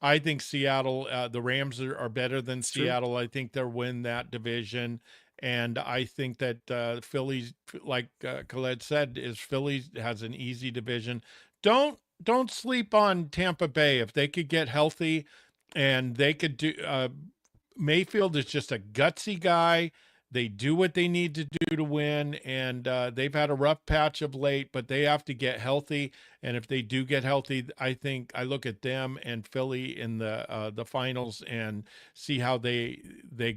I think Seattle, the Rams are better than Seattle. I think they'll win that division. And I think that Philly, like Khaled said, Philly has an easy division. Don't sleep on Tampa Bay. If they could get healthy and they could do, Mayfield is just a gutsy guy. They do what they need to do to win, and they've had a rough patch of late, but they have to get healthy. And if they do get healthy, I think I look at them and Philly in the finals and see how they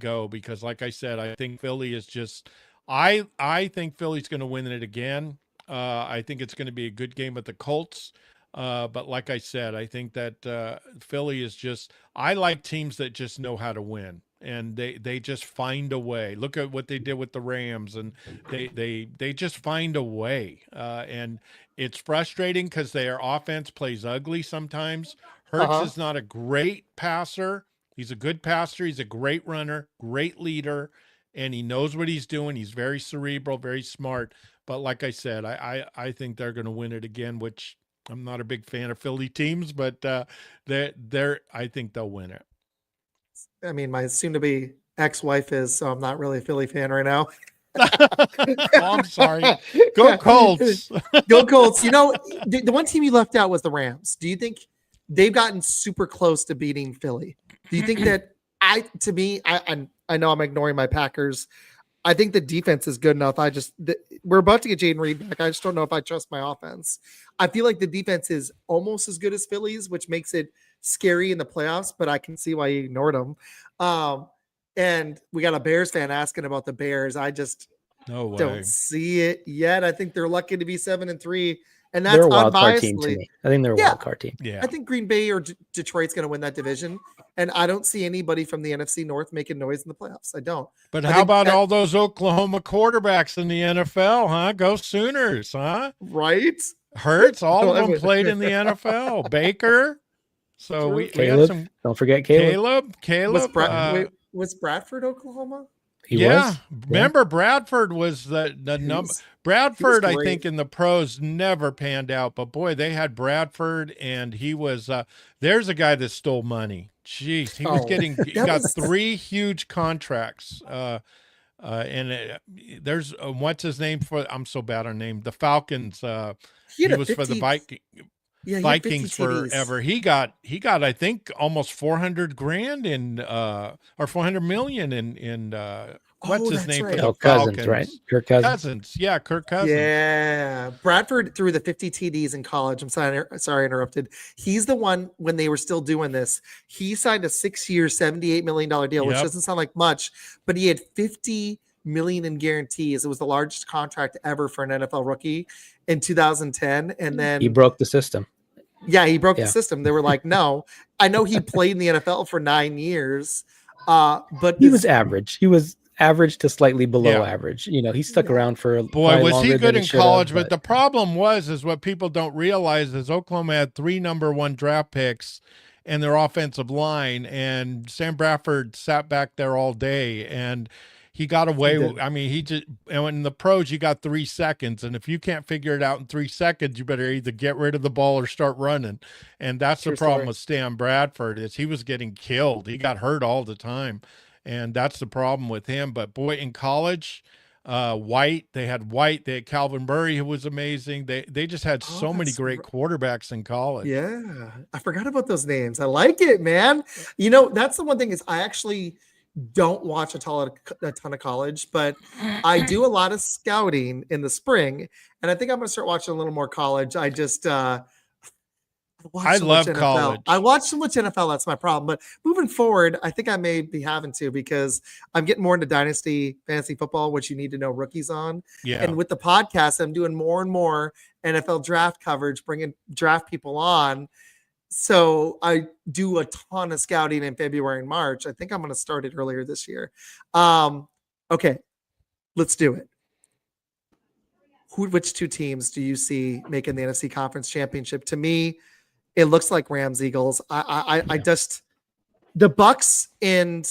go. Because, like I said, I think Philly is just. I think Philly's going to win it again. I think it's going to be a good game with the Colts. But like I said, I think that Philly is just. I like teams that just know how to win. And they just find a way. Look at what they did with the Rams, and they just find a way. And it's frustrating because their offense plays ugly sometimes. Hurts is not a great passer. He's a good passer. He's a great runner, great leader, and he knows what he's doing. He's very cerebral, very smart. But like I said, I think they're going to win it again, which I'm not a big fan of Philly teams, but I think they'll win it. I mean, my soon-to-be ex-wife is, so I'm not really a Philly fan right now. I'm sorry. Go Colts. Go Colts. The one team you left out was the Rams. Do you think they've gotten super close to beating Philly? Do you think that I know I'm ignoring my Packers. I think the defense is good enough. We're about to get Jaden Reed back. I just don't know if I trust my offense. I feel like the defense is almost as good as Philly's, which makes it scary in the playoffs, but I can see why you ignored them. And we got a Bears fan asking about the Bears. I just don't see it yet. I think they're lucky to be 7-3, and that's they're a wild card team to me. I think they're a wild card team. Yeah, I think Green Bay or Detroit's going to win that division, and I don't see anybody from the NFC North making noise in the playoffs. I don't. But how about all those Oklahoma quarterbacks in the NFL, huh? Go Sooners, huh? Right? Hurts, all of them played in the NFL. Baker. So we had some. Don't forget Caleb. Caleb. Was Bradford Oklahoma? He Yeah, was. Yeah. remember Bradford was the number. Bradford, I think, great. in the pros never panned out, but boy, they had Bradford, and he was. There's a guy that stole money. Jeez, he was Oh, getting. He that got was 3 huge contracts. And there's what's his name for? I'm so bad on name. The Falcons. he had He a was for the 50. Yeah, he had 50 Vikings TDs. forever. He got I think almost 400 grand in or 400 million in what's Oh, his that's name for right. the Oh, Cousins, right? Falcons? Kirk Cousins. Cousins. Yeah, Kirk Cousins. Yeah, Bradford threw the 50 TDs in college. I'm sorry, I interrupted. He's the one when they were still doing this. He signed a 6-year, $78 million deal, which Yep. doesn't sound like much, but he had 50 million in guarantees. It was the largest contract ever for an NFL rookie in 2010. And then He broke the system. yeah, he broke the Yeah. system. They were like, no. I know he played in the NFL for 9 years, but He was average. He was average to slightly below Yeah. average. You know, he stuck Yeah. around for Boy, probably was he longer good than he in should have. college, but the problem is what people don't realize is Oklahoma had 3 number 1 draft picks and their offensive line, and Sam Bradford sat back there all day, and he got away. did. I mean, he just, and in the pros, you got 3 seconds, and if you can't figure it out in 3 seconds, you better either get rid of the ball or start running. And that's True the problem story. with Sam Bradford is he was getting killed. He got hurt all the time, and that's the problem with him. But boy, in college, White, they had Calvin Murray, who was amazing. They just had so many that's great quarterbacks in college. Yeah, I forgot about those names. I like it, man. You know, that's the one thing is I actually don't watch a ton of college, but I do a lot of scouting in the spring, and I think I'm going to start watching a little more college. I just I love college. I watch so much NFL. That's my problem. But moving forward, I think I may be having to because I'm getting more into dynasty fantasy football, which you need to know rookies on. Yeah. And with the podcast, I'm doing more and more NFL draft coverage, bringing draft people on. So I do a ton of scouting in February and March. I think I'm going to start it earlier this year. Okay, let's do it. Which 2 teams do you see making the NFC Conference Championship? To me, it looks like Rams Eagles. I just the Bucks, and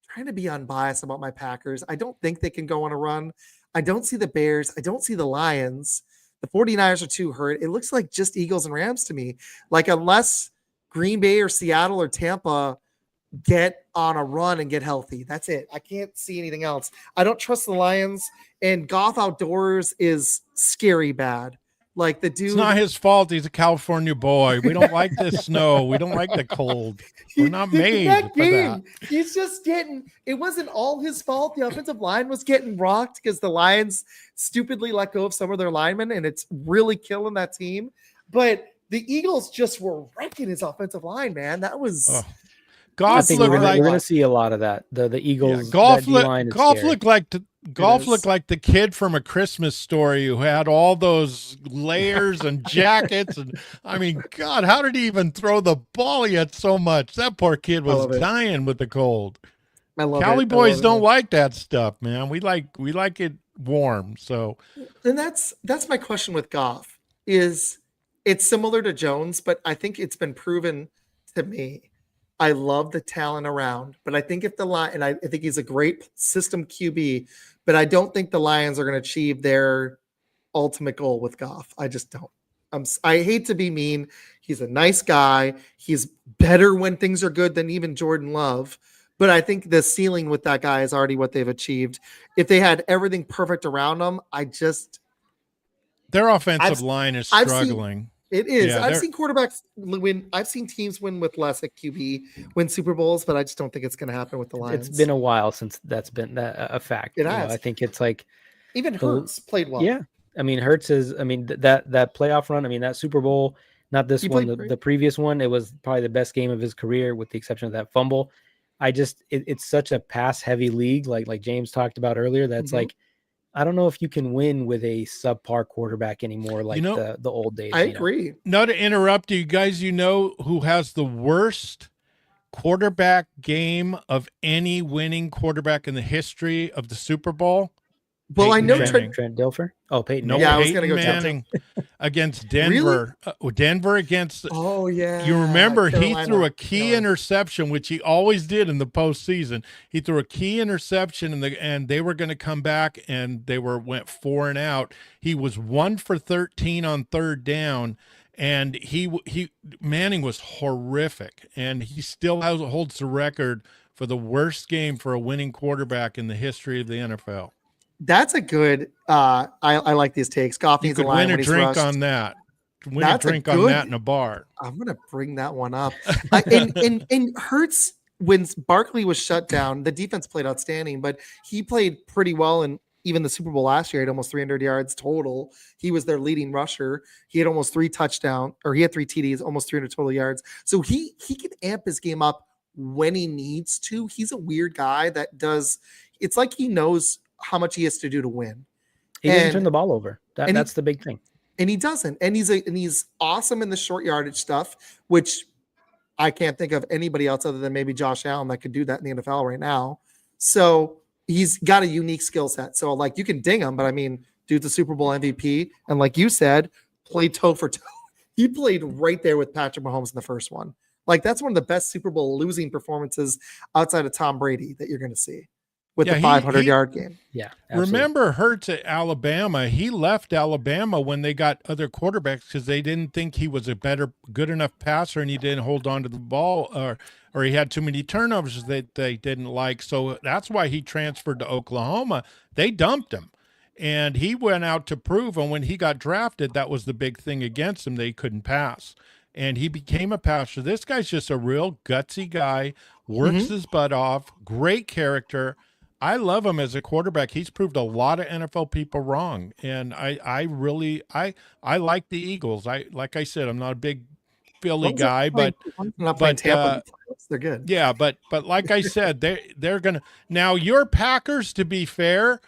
trying to be unbiased about my Packers. I don't think they can go on a run. I don't see the Bears. I don't see the Lions. The 49ers are too hurt. It looks like just Eagles and Rams to me. Like unless Green Bay or Seattle or Tampa get on a run and get healthy. That's it. I can't see anything else. I don't trust the Lions, and Goff outdoors is scary bad. Like the dude, it's not his fault. He's a California boy. We don't like the snow. We don't like the cold. We're not made that for game. that. He's just getting. It wasn't all his fault. The offensive line was getting rocked because the Lions stupidly let go of some of their linemen, and it's really killing that team. But the Eagles just were wrecking his offensive line, man. That was. Oh. I Golf think looked we're like gonna see a lot of that. The Eagles. yeah, golf that D-line is golf scary. looked like golf is. looked like the kid from A Christmas Story who had all those layers and jackets, and I mean, God, how did he even throw the ball? He had so much. That poor kid was dying with the cold. I love Cali it. boys don't like that stuff, man. We like it warm. So, and that's my question with Goff. Is it's similar to Jones, but I think it's been proven to me. I love the talent around, but I think if the line, and I think he's a great system QB, but I don't think the Lions are going to achieve their ultimate goal with Goff. I just don't. I hate to be mean. He's a nice guy. He's better when things are good than even Jordan Love. But I think the ceiling with that guy is already what they've achieved. If they had everything perfect around them, their offensive line is struggling. It is. Yeah, I've seen quarterbacks win. I've seen teams win with less at QB, win Super Bowls, but I just don't think it's going to happen with the Lions. It's been a while since that's been a fact. It has. I think it's like even Hurts played well. Yeah, I mean Hurts is. I mean that playoff run. I mean that Super Bowl, not this one, the previous one. It was probably the best game of his career, with the exception of that fumble. It's such a pass heavy league, like James talked about earlier. That's like. I don't know if you can win with a subpar quarterback anymore, like the old days. I agree. Not to interrupt you guys, who has the worst quarterback game of any winning quarterback in the history of the Super Bowl? Well, I Peyton know Manning. Trent Dilfer. Oh, Peyton No, Manning. Yeah, I was gonna Peyton go Trent Manning against Really? Denver. Denver against. Oh yeah. You remember he threw a Carolina. key interception, which he always did in the postseason. He threw a key interception, and they were going to come back, and they went 4 and out. He was 1 for 13 on third down, and Manning was horrific, and he still holds the record for the worst game for a winning quarterback in the history of the NFL. That's a good. I like these takes. Goff You needs a could line win a when he's drink rushed. on that. Win That's a drink a on good- that in a bar. I'm gonna bring that one up. And Hurts, when Barkley was shut down, the defense played outstanding, but he played pretty well. And even the Super Bowl last year, he had almost 300 yards total. He was their leading rusher. He had almost 3 touchdowns, or he had 3 TDs, almost 300 total yards. So he can amp his game up when he needs to. He's a weird guy that does. It's like he knows how much he has to do to win. He doesn't turn the ball over. That's the big thing. And he doesn't. And he's awesome in the short yardage stuff, which I can't think of anybody else other than maybe Josh Allen that could do that in the NFL right now. So he's got a unique skill set. So like you can ding him, but I mean, dude's a Super Bowl MVP. And like you said, played toe for toe. He played right there with Patrick Mahomes in the first one. Like that's one of the best Super Bowl losing performances outside of Tom Brady that you're going to see with the 500-yard game. Yeah. Absolutely. Remember Hurts at Alabama? He left Alabama when they got other quarterbacks because they didn't think he was a good enough passer, and he didn't hold on to the ball, or he had too many turnovers that they didn't like. So that's why he transferred to Oklahoma. They dumped him, and he went out to prove. And when he got drafted, that was the big thing against him. They couldn't pass. And he became a passer. This guy's just a real gutsy guy, works his butt off, great character. I love him as a quarterback. He's proved a lot of NFL people wrong. And I really like the Eagles. Like I said, I'm not a big Philly guy, but Tampa, they're good. Yeah, but like I said, they're gonna now your Packers, to be fair,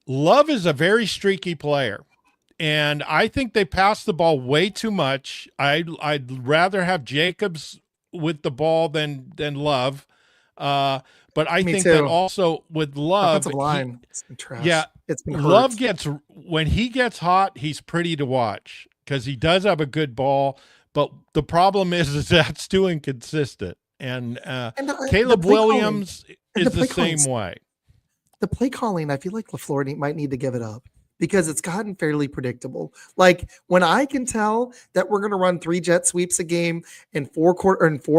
Love is a very streaky player. And I think they pass the ball way too much. I'd rather have Jacobs with the ball than Love. But I think that also with Love, offensive line, it's been trash. Yeah, it's been Love when he gets hot, he's pretty to watch because he does have a good ball. But the problem is that's too inconsistent. And Caleb Williams is the same way. The play calling, I feel like LaFleur might need to give it up because it's gotten fairly predictable. Like when I can tell that we're going to run 3 jet sweeps a game and 4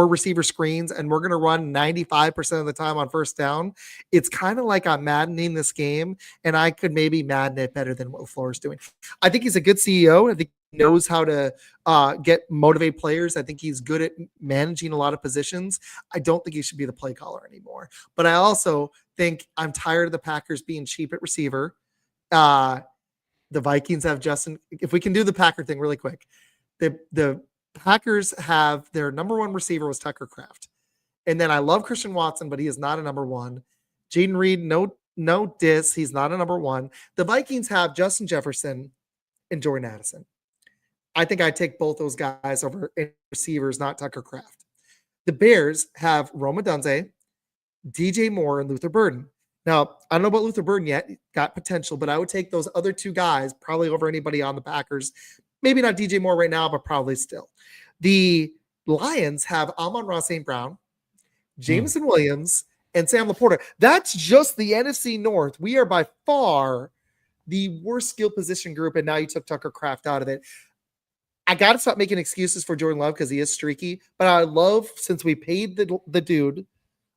receiver screens, and we're going to run 95% of the time on first down, it's kind of like I'm maddening this game, and I could maybe madden it better than what LaFleur is doing. I think he's a good CEO. I think he knows how to motivate players. I think he's good at managing a lot of positions. I don't think he should be the play caller anymore. But I also think I'm tired of the Packers being cheap at receiver. The Vikings have Justin. If we can do the Packer thing really quick, the Packers have their number 1 receiver was Tucker Kraft. And then I love Christian Watson, but he is not a number 1. Jaden Reed, no diss. He's not a number 1. The Vikings have Justin Jefferson and Jordan Addison. I think I'd take both those guys over receivers, not Tucker Kraft. The Bears have Rome Odunze, DJ Moore, and Luther Burden. Now, I don't know about Luther Burden yet. Got potential, but I would take those other 2 guys probably over anybody on the Packers. Maybe not DJ Moore right now, but probably still. The Lions have Amon-Ra St. Brown, Jameson Williams, and Sam Laporta. That's just the NFC North. We are by far the worst skill position group, and now you took Tucker Kraft out of it. I got to stop making excuses for Jordan Love because he is streaky, but I love, since we paid the dude,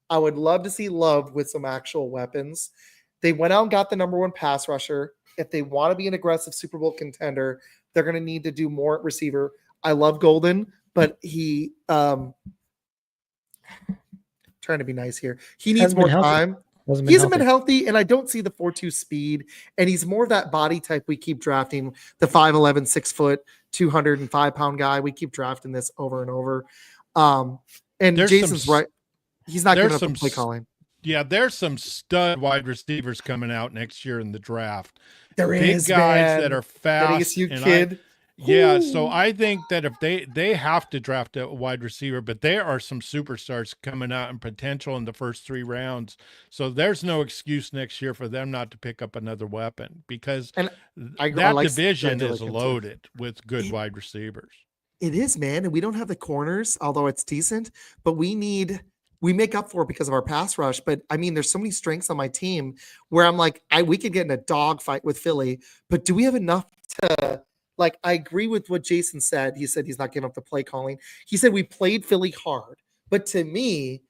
I would love to see Love with some actual weapons. They went out and got the number 1 pass rusher. If they want to be an aggressive Super Bowl contender, they're going to need to do more at receiver. I love Golden, but he trying to be nice here. He needs more time. He hasn't been healthy, and I don't see the 4.2 speed, and he's more of that body type we keep drafting, the 5'11", 6 foot, 205-pound guy. We keep drafting this over and over. And Jason's right. He's not good enough to play calling. Yeah, there's some stud wide receivers coming out next year in the draft. There Big is guys man. that are fast. That ASU kid. Yeah, so Ooh. I think that if they have to draft a wide receiver, but there are some superstars coming out and potential in the first 3 rounds. So there's no excuse next year for them not to pick up another weapon because And I that like I division do is like him too. loaded with good It, wide receivers. it is, man, and we don't have the corners, although it's decent. But we make up for it because of our pass rush. But I mean, there's so many strengths on my team where I'm like, we could get in a dog fight with Philly, but do we have enough to like? I agree with what Jason said. He said he's not giving up the play calling. He said we played Philly hard, but to me,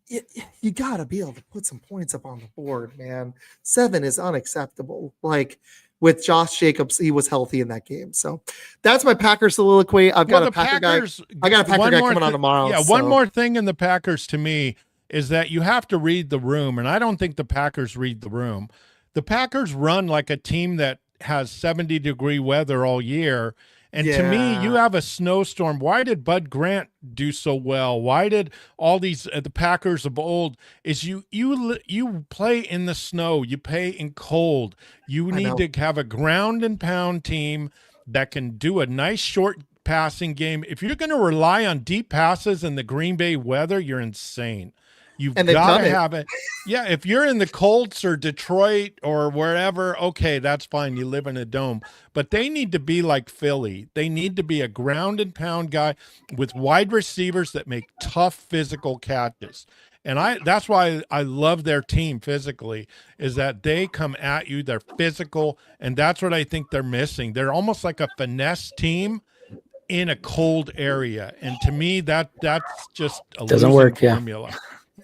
you got to be able to put some points up on the board, man. 7 is unacceptable. Like with Josh Jacobs, he was healthy in that game. So that's my Packers soliloquy. I've got Well, a the Packer guy. Packers. I got a Packer One guy more coming on tomorrow. Yeah, one more thing in the Packers to me is that you have to read the room, and I don't think the Packers read the room. The Packers run like a team that has 70-degree weather all year. And to me, you Yeah, have a snowstorm. Why did Bud Grant do so well? Why did all these the Packers of old? Is you play in the snow, you play in cold. You I need know. to have a ground and pound team that can do a nice short passing game. If you're going to rely on deep passes in the Green Bay weather, you're insane. You've And they've got done to it. have it. Yeah, if you're in the Colts or Detroit or wherever, okay, that's fine. You live in a dome. But they need to be like Philly. They need to be a ground and pound guy with wide receivers that make tough physical catches. And that's why I love their team physically, is that they come at you, they're physical, and that's what I think they're missing. They're almost like a finesse team in a cold area. And to me, that's just a Doesn't losing work. Yeah. formula.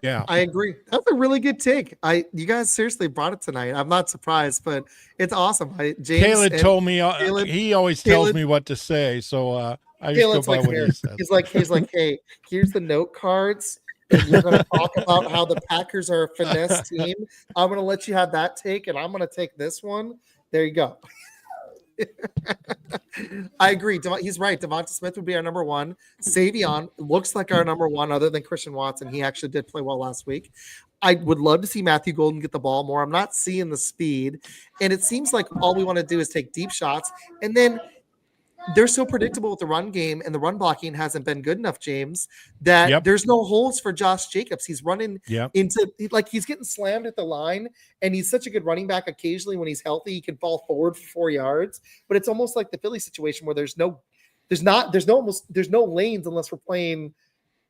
Yeah. I agree. That's a really good take. You guys seriously brought it tonight. I'm not surprised, but it's awesome. James Caleb and told me Caleb, he always tells Caleb, me what to say, so I just go Caleb's by like what here. he says. He's like, hey, here's the note cards, and you're gonna talk about how the Packers are a finesse team. I'm gonna let you have that take, and I'm gonna take this one. There you go. I agree. He's right. Devonta Smith would be our number one. Savion looks like our number one, other than Christian Watson. He actually did play well last week. I would love to see Matthew Golden get the ball more. I'm not seeing the speed, and it seems like all we want to do is take deep shots, and then they're so predictable with the run game, and the run blocking hasn't been good enough, James, that Yep. there's no holes for Josh Jacobs. He's running Yep. into, like, he's getting slammed at the line, and he's such a good running back. Occasionally when he's healthy, he can fall forward for 4 yards, but it's almost like the Philly situation where there's no lanes unless we're playing,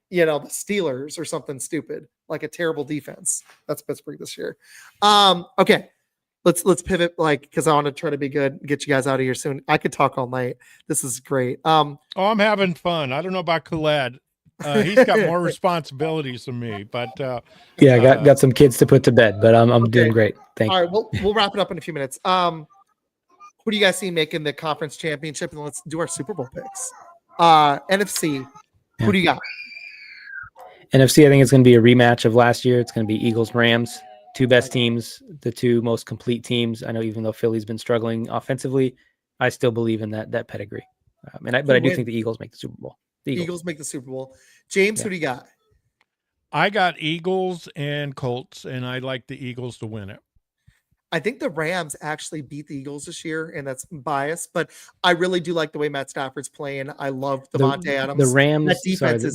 the Steelers or something stupid, like a terrible defense. That's Pittsburgh this year. Okay. Let's pivot, because I want to try to be good, get you guys out of here soon. I could talk all night. This is great. Oh, I'm having fun. I don't know about Khaled. He's got more responsibilities than me, but Yeah, I got some kids to put to bed, but I'm Okay. doing great. Thank you. All right, we'll wrap it up in a few minutes. Who do you guys see making the conference championship? And let's do our Super Bowl picks. NFC, who do you got? NFC, I think it's going to be a rematch of last year. It's going to be Eagles, Rams, two best teams, the two most complete teams. I know even though Philly's been struggling offensively, I still believe in that pedigree. But I do think the Eagles make the Super Bowl. The Eagles make the Super Bowl. James, who do you got? I got Eagles and Colts, and I like the Eagles to win it. I think the Rams actually beat the Eagles this year, and that's biased, but I really do like the way Matt Stafford's playing. I love Devontae Adams.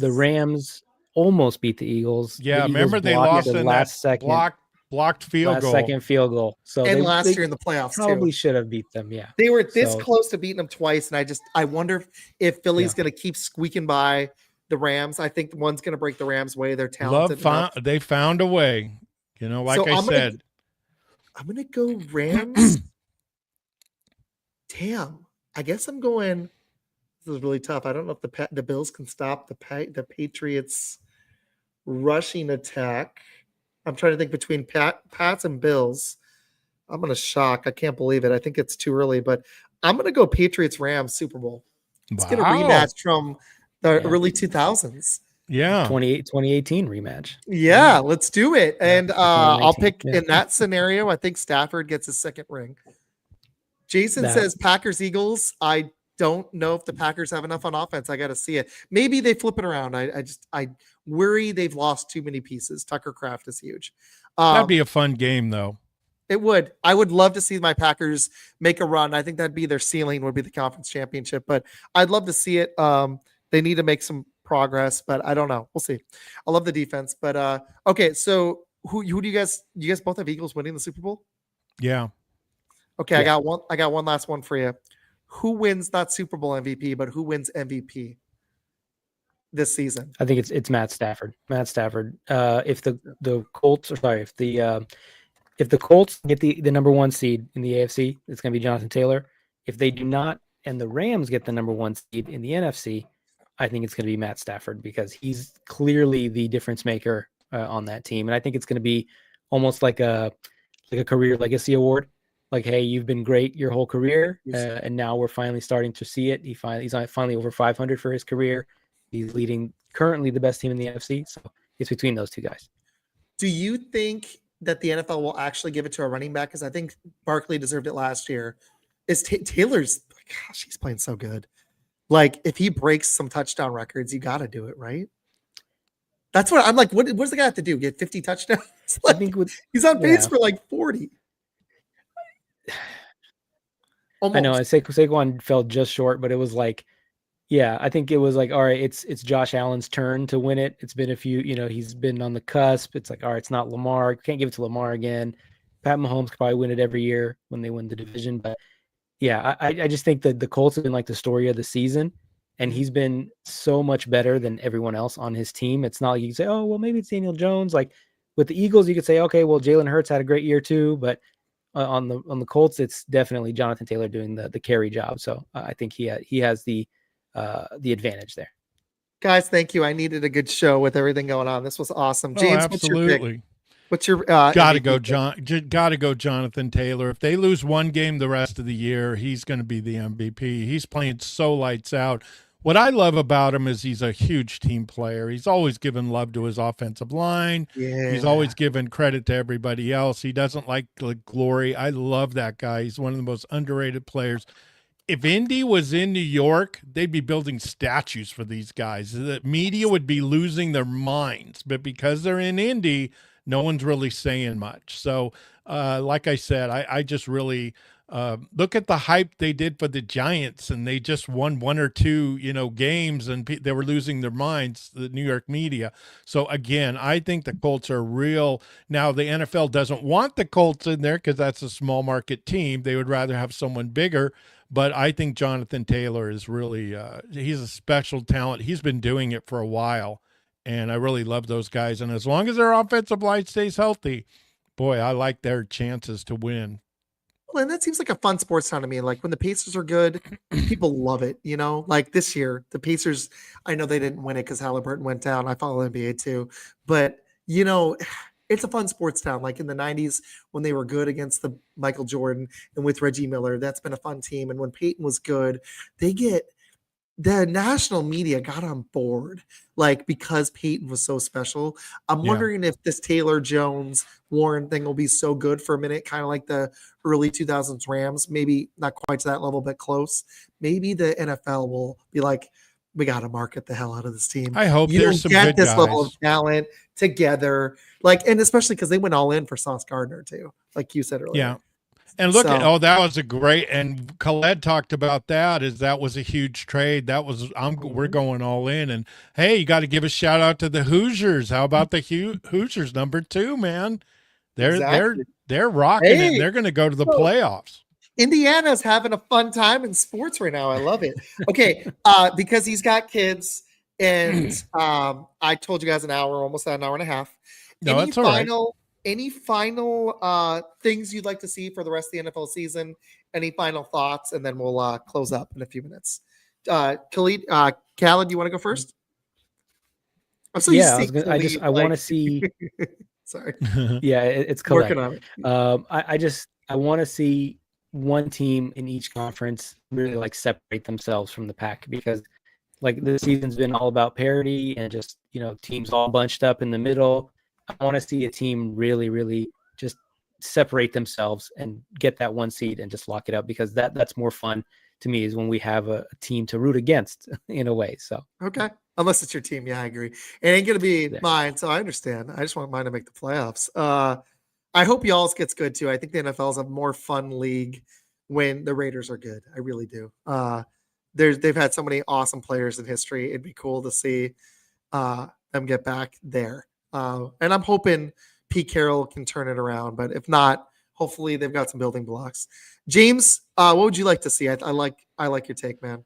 The Rams almost beat the Eagles. Yeah, the Eagles remember they lost the in last that second blocked field goal. Second field goal. So last year in the playoffs probably should have beat them. Yeah, they were this close to beating them twice, and I wonder if Philly's going to keep squeaking by the Rams. I think one's going to break the Rams' way. They're talented. They found a way. Like I said. I'm going to go Rams. Damn. I guess I'm going. This is really tough. I don't know if the Bills can stop the Patriots rushing attack. I'm trying to think between Pats and Bills. I'm going to shock. I can't believe it. I think it's too early, but I'm going to go Patriots Rams Super Bowl. Let's get a rematch from the early 2000s. Yeah. 2018 rematch. Yeah, let's do it. And I'll pick in that scenario. I think Stafford gets his second ring. Jason says Packers Eagles. I don't know if the Packers have enough on offense. I got to see it. Maybe they flip it around. I worry they've lost too many pieces. Tucker Kraft is huge. That'd be a fun game though. It would. I would love to see my Packers make a run. I think that'd be their ceiling, would be the conference championship, but I'd love to see it. They need to make some progress, but I don't know. We'll see. I love the defense, but okay. So who do you guys both have Eagles winning the Super Bowl? Yeah. Okay. Yeah. I got one last one for you. Who wins not Super Bowl MVP, but who wins MVP this season? I think it's Matt Stafford. Matt Stafford. If the Colts, or sorry, if the Colts get the number 1 seed in the AFC, it's going to be Jonathan Taylor. If they do not, and the Rams get the number 1 seed in the NFC, I think it's going to be Matt Stafford, because he's clearly the difference maker on that team. And I think it's going to be almost like a career legacy award. Like, hey, you've been great your whole career, and now we're finally starting to see it. He's finally over 500 for his career. He's leading currently the best team in the NFC. So it's between those two guys. Do you think that the NFL will actually give it to a running back? Because I think Barkley deserved it last year. Is Taylor's, gosh, he's playing so good. Like, if he breaks some touchdown records, you got to do it, right? That's what I'm like. What does the guy have to do? Get 50 touchdowns? Like, I think he's on pace for like 40. Almost. I know Saquon fell just short, but it was like, yeah, I think it was like, all right, it's Josh Allen's turn to win it. It's been a few, he's been on the cusp. It's like, all right, it's not Lamar. Can't give it to Lamar again. Pat Mahomes could probably win it every year when they win the division. But yeah, I just think that the Colts have been like the story of the season, and he's been so much better than everyone else on his team. It's not like you can say, oh, well, maybe it's Daniel Jones. Like with the Eagles, you could say, okay, well, Jalen Hurts had a great year too, but on the Colts, it's definitely Jonathan Taylor doing the carry job. So I think he has the advantage there. Guys, thank you. I needed a good show with everything going on. This was awesome. James, absolutely. What's your gotta go Jonathan Taylor. If they lose one game the rest of the year, he's going to be the MVP. He's playing so lights out. What I love about him is he's a huge team player. He's always given love to his offensive line. Yeah. He's always given credit to everybody else. He doesn't like glory. I love that guy. He's one of the most underrated players. If Indy was in New York, they'd be building statues for these guys. The media would be losing their minds. But because they're in Indy, no one's really saying much. So, like I said, I just really look at the hype they did for the Giants, and they just won 1 or 2, games, and they were losing their minds, the New York media. So again, I think the Colts are real. Now, the NFL doesn't want the Colts in there because that's a small market team. They would rather have someone bigger. But I think Jonathan Taylor is really, he's a special talent. He's been doing it for a while, and I really love those guys. And as long as their offensive line stays healthy, boy, I like their chances to win. Well, and that seems like a fun sports town to me. Like when the Pacers are good, people love it. Like this year, the Pacers, I know they didn't win it because Halliburton went down. I follow NBA too. But, it's a fun sports town. Like in the 90s when they were good against the Michael Jordan and with Reggie Miller, that's been a fun team. And when Peyton was good, the national media got on board, like because Peyton was so special. I'm wondering if this Taylor Jones Warren thing will be so good for a minute, kind of like the early 2000s Rams, maybe not quite to that level, but close. Maybe the NFL will be like, we got to market the hell out of this team. I hope there's some good this guys. level of talent together, and especially because they went all in for Sauce Gardner too, like you said earlier. Yeah. And look that was a great, and Khaled talked about that was a huge trade. That was, we're going all in. And hey, you got to give a shout out to the Hoosiers. How about the Hoosiers number 2, man? They're rocking it. And they're going to go to the playoffs. Indiana's having a fun time in sports right now. I love it. Okay. Because he's got kids and I told you guys almost an hour and a half. No, that's all right. Any final things you'd like to see for the rest of the NFL season? Any final thoughts? And then we'll close up in a few minutes. Khaled, you want to go first? I want to see. Sorry. Yeah, it's Khaled. Working on it. I want to see one team in each conference really like separate themselves from the pack, because like this season's been all about parity and just, teams all bunched up in the middle. I want to see a team really, really just separate themselves and get that 1 seed and just lock it up, because that's more fun to me, is when we have a team to root against in a way. So, okay. Unless it's your team. Yeah, I agree. It ain't going to be mine. So I understand. I just want mine to make the playoffs. I hope y'all's gets good too. I think the NFL is a more fun league when the Raiders are good. I really do. They've had so many awesome players in history. It'd be cool to see them get back there. And I'm hoping Pete Carroll can turn it around. But if not, hopefully they've got some building blocks. James, what would you like to see? I like your take, man.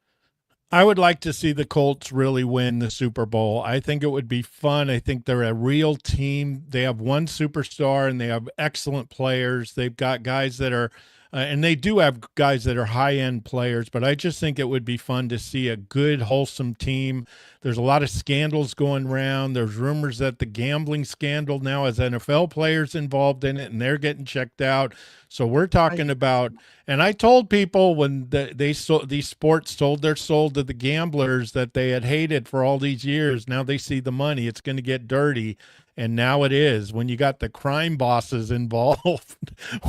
I would like to see the Colts really win the Super Bowl. I think it would be fun. I think they're a real team. They have one superstar and they have excellent players. They've got guys that are, and they do have guys that are high-end players, but I just think it would be fun to see a good, wholesome team. There's a lot of scandals going around. There's rumors that the gambling scandal now has NFL players involved in it, and they're getting checked out. So we're talking about, and I told people when these sports sold their soul to the gamblers that they had hated for all these years, now they see the money. It's going to get dirty. And now it is when you got the crime bosses involved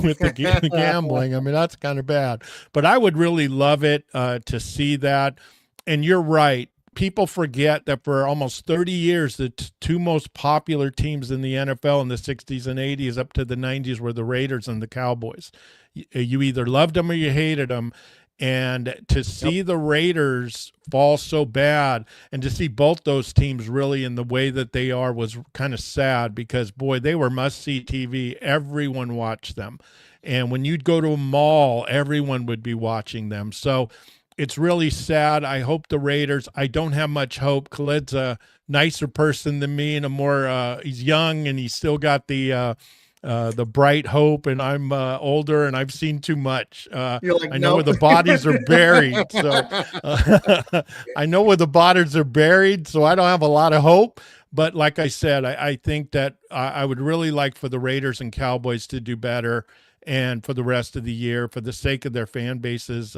with the gambling. I mean, that's kind of bad. But I would really love it to see that. And you're right. People forget that for almost 30 years, the two most popular teams in the NFL in the 60s and 80s up to the 90s were the Raiders and the Cowboys. You either loved them or you hated them. And to see the Raiders fall so bad and to see both those teams really in the way that they are was kind of sad because, boy, they were must-see TV. Everyone watched them. And when you'd go to a mall, everyone would be watching them. So it's really sad. I hope the Raiders, I don't have much hope. Khaled's a nicer person than me and a more, he's young and he's still got the bright hope, and I'm older and I've seen too much. You're like, I know where nope. the bodies are buried. So I know where the bodies are buried, so I don't have a lot of hope. But like I said, I think that I would really like for the Raiders and Cowboys to do better and for the rest of the year for the sake of their fan bases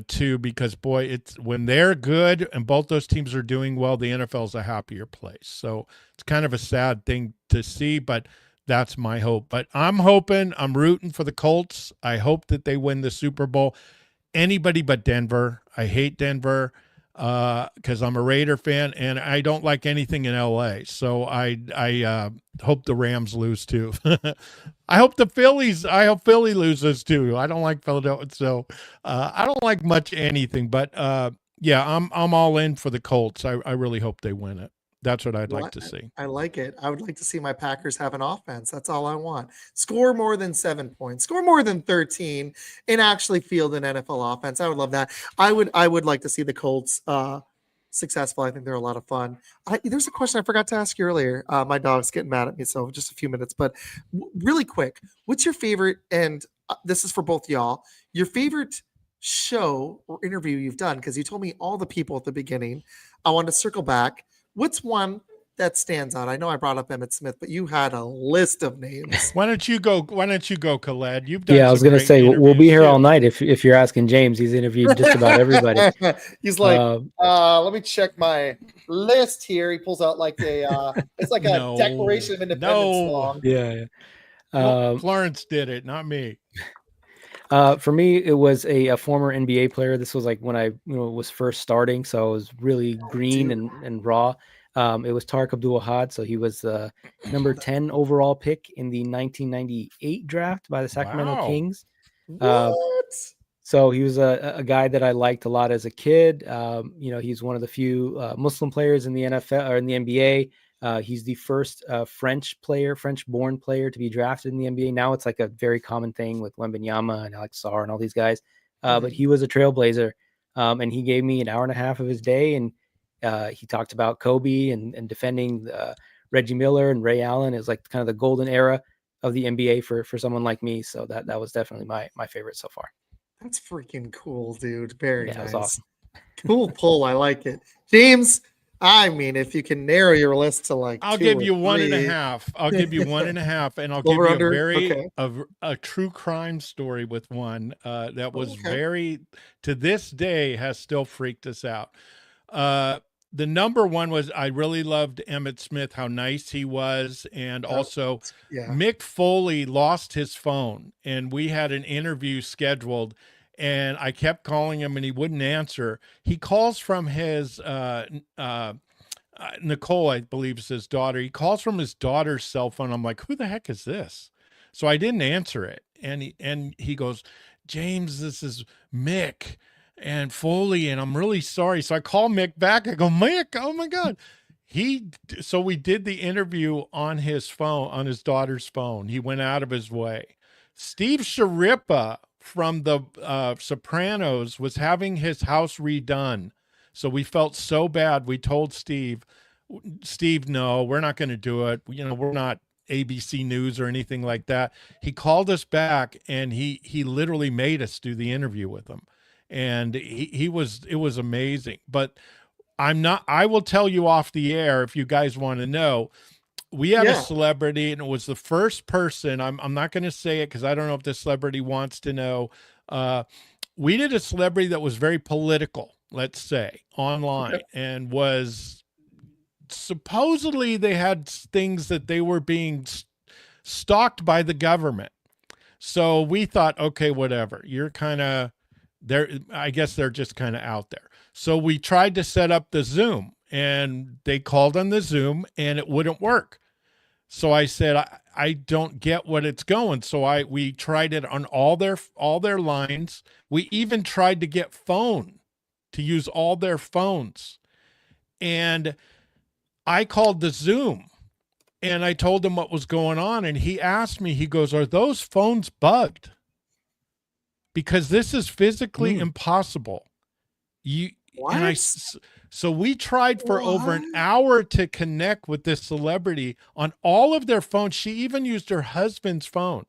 too, because boy, it's when they're good and both those teams are doing well, the NFL's a happier place. So it's kind of a sad thing to see, but that's my hope. But I'm rooting for the Colts. I hope that they win the Super Bowl. Anybody but Denver. I hate Denver because I'm a Raider fan and I don't like anything in LA. So I hope the Rams lose too. I hope Philly loses too. I don't like Philadelphia. So I don't like much anything, but yeah, I'm all in for the Colts. I really hope they win it. That's what I'd like to see. I like it. I would like to see my Packers have an offense. That's all I want. Score more than 7 points, score more than 13, and actually field an NFL offense. I would love that. I would like to see the Colts successful. I think they're a lot of fun. There's a question I forgot to ask you earlier. My dog's getting mad at me, so just a few minutes. But really quick, what's your favorite? And this is for both y'all. Your favorite show or interview you've done? Because you told me all the people at the beginning. I want to circle back. What's one that stands out? I know I brought up Emmitt Smith, but you had a list of names. Why don't you go, Khaled? You've done. Yeah, I was going to say we'll be here all night. If you're asking James, he's interviewed just about everybody. He's like, let me check my list here. He pulls out like it's like a Declaration of Independence song. Yeah. Florence did it, not me. For me, it was a former NBA player. This was like when I was first starting, so I was really green and raw. It was Tariq Abdul-Wahad. So he was the number 10 overall pick in the 1998 draft by the Sacramento Kings. So he was a guy that I liked a lot as a kid. He's one of the few Muslim players in the NFL or in the NBA. He's the first French-born player to be drafted in the NBA. Now it's like a very common thing with Wembanyama and Alex Sarr and all these guys. But he was a trailblazer, and he gave me an hour and a half of his day, and he talked about Kobe and defending Reggie Miller and Ray Allen. It was like kind of the golden era of the NBA for someone like me. So that was definitely my favorite so far. That's freaking cool, dude. Very nice. That's awesome. Cool pull. I like it. James, I mean, if you can narrow your list to like, I'll give you 1.5. I'll give you 1.5, and I'll give you a true crime story with one that was very, to this day, has still freaked us out. The number one was I really loved Emmitt Smith, how nice he was, and also Mick Foley lost his phone, and we had an interview scheduled. And I kept calling him and he wouldn't answer. He calls from his, Nicole, I believe is his daughter. He calls from his daughter's cell phone. I'm like, who the heck is this? So I didn't answer it. And he goes, James, this is Mick and Foley, and I'm really sorry. So I call Mick back. I go, Mick, oh my God. So we did the interview on his phone, on his daughter's phone. He went out of his way. Steve Sharippa from the Sopranos was having his house redone. So we felt so bad. We told Steve, no, we're not going to do it. You know, we're not ABC News or anything like that. He called us back, and he literally made us do the interview with him. And it was amazing. But I will tell you off the air if you guys want to know. We had a celebrity, and it was the first person. I'm not going to say it because I don't know if the celebrity wants to know. We did a celebrity that was very political, let's say, online, and was supposedly they had things that they were being stalked by the government. So we thought, okay, whatever. You're kind of there. I guess they're just kind of out there. So we tried to set up the Zoom, and they called on the Zoom, and it wouldn't work. So I said, I don't get what it's going. So we tried it on all their lines. We even tried to get to use all their phones. And I called the Zoom, and I told him what was going on. And he asked me, he goes, are those phones bugged? Because this is physically impossible. What? So we tried for over an hour to connect with this celebrity on all of their phones. She even used her husband's phone.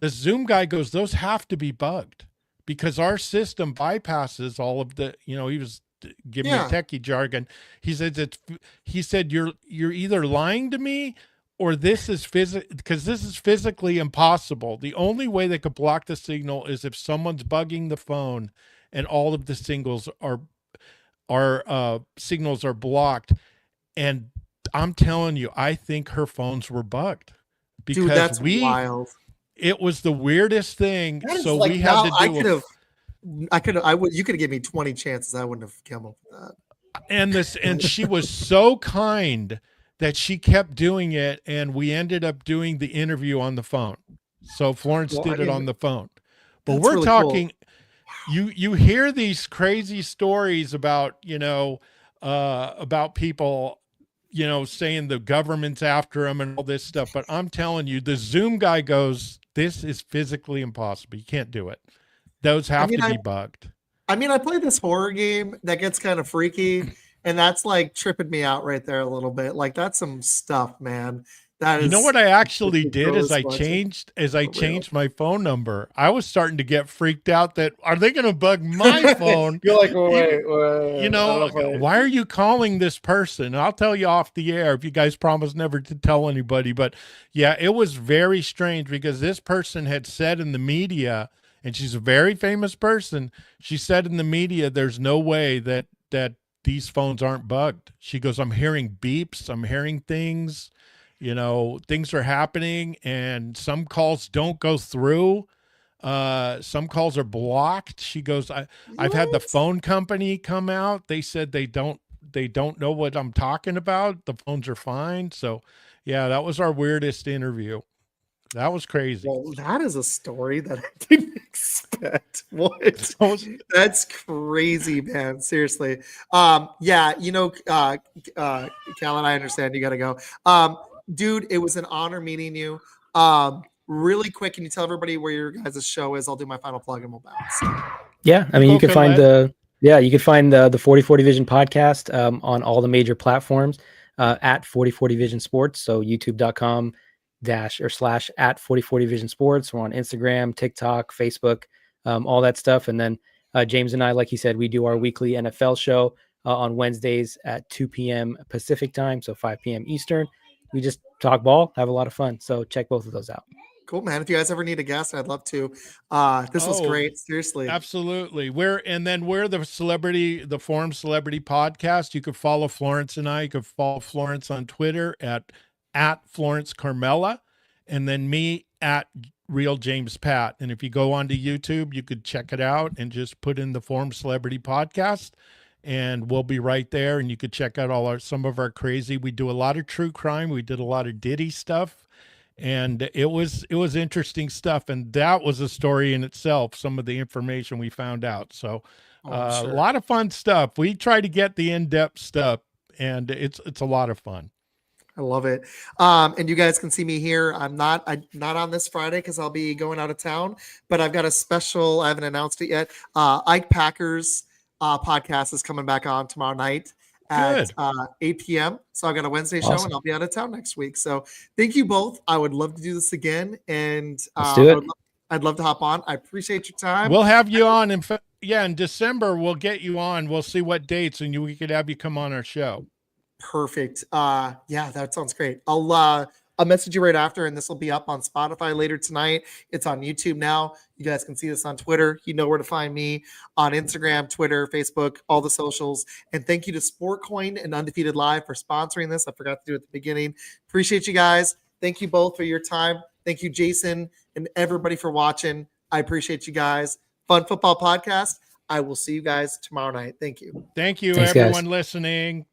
The Zoom guy goes, those have to be bugged because our system bypasses all of the, he was giving me techie jargon. He said, you're either lying to me or this is because this is physically impossible. The only way they could block the signal is if someone's bugging the phone and all of the signals are blocked. And I'm telling you, I think her phones were bugged because dude, that's wild. It was the weirdest thing. So like, we had to do you could have given me 20 chances. I wouldn't have come up with that. And she was so kind that she kept doing it. And we ended up doing the interview on the phone. So Florence did it on the phone, but we're really talking, cool. You hear these crazy stories about, about people, saying the government's after them and all this stuff. But I'm telling you, the Zoom guy goes, this is physically impossible. You can't do it. Those have to be bugged. I play this horror game that gets kind of freaky, and that's like tripping me out right there a little bit. Like that's some stuff, man. You know what I actually did is I changed my phone number. I was starting to get freaked out that are they going to bug my phone? You're like, wait. Why are you calling this person? I'll tell you off the air if you guys promise never to tell anybody. But yeah, it was very strange because this person had said in the media, and she's a very famous person. She said in the media, there's no way that these phones aren't bugged. She goes, I'm hearing beeps. I'm hearing things. Things are happening and some calls don't go through. Some calls are blocked. She goes, I've had the phone company come out. They said they don't know what I'm talking about. The phones are fine. So yeah, that was our weirdest interview. That was crazy. Well, that is a story that I didn't expect. What? That's crazy, man. Seriously. Yeah, Khaled, I understand you got to go. Dude, it was an honor meeting you. Really quick, can you tell everybody where your guys' show is? I'll do my final plug and we'll bounce. Yeah, you can find the 4040 Vision podcast on all the major platforms at 4040 Vision Sports. So youtube.com/ at 4040 Vision Sports. We're on Instagram, TikTok, Facebook, all that stuff. And then James and I, like you said, we do our weekly NFL show on Wednesdays at 2 p.m. Pacific time, so 5 p.m. Eastern. We just talk ball, have a lot of fun. So check both of those out. Cool, man. If you guys ever need a guest, I'd love to. This was great. Seriously. Absolutely. We're the Forum Celebrity Podcast. You could follow Florence and I. You could follow Florence on Twitter at Florence Carmela, and then me at Real James Pat. And if you go onto YouTube, you could check it out and just put in the Forum Celebrity Podcast. And we'll be right there, and you could check out some of our crazy. We do a lot of true crime. We did a lot of Diddy stuff, and it was interesting stuff, and that was a story in itself, some of the information we found out. So a lot of fun stuff. We try to get the in-depth stuff, and it's a lot of fun. I love it. And you guys can see me here. I'm not on this Friday because I'll be going out of town, but I've got a special, I haven't announced it yet. Ike Packer's podcast is coming back on tomorrow night at 8 p.m. So I've got a Wednesday show and I'll be out of town next week. So thank you both. I would love to do this again. And let's do it. I'd love to hop on. I appreciate your time. We'll have you on. In December, we'll get you on. We'll see what dates, and we could have you come on our show. Perfect. Yeah, that sounds great. I'll message you right after, and this will be up on Spotify later tonight. It's on YouTube now. You guys can see this on Twitter. You know where to find me on Instagram, Twitter, Facebook, all the socials. And thank you to SportCoin and Undefeated Live for sponsoring this. I forgot to do it at the beginning. Appreciate you guys. Thank you both for your time. Thank you, Jason, and everybody for watching. I appreciate you guys. Fun Football Podcast. I will see you guys tomorrow night. Thank you. Thank you, Thanks, everyone guys. listening.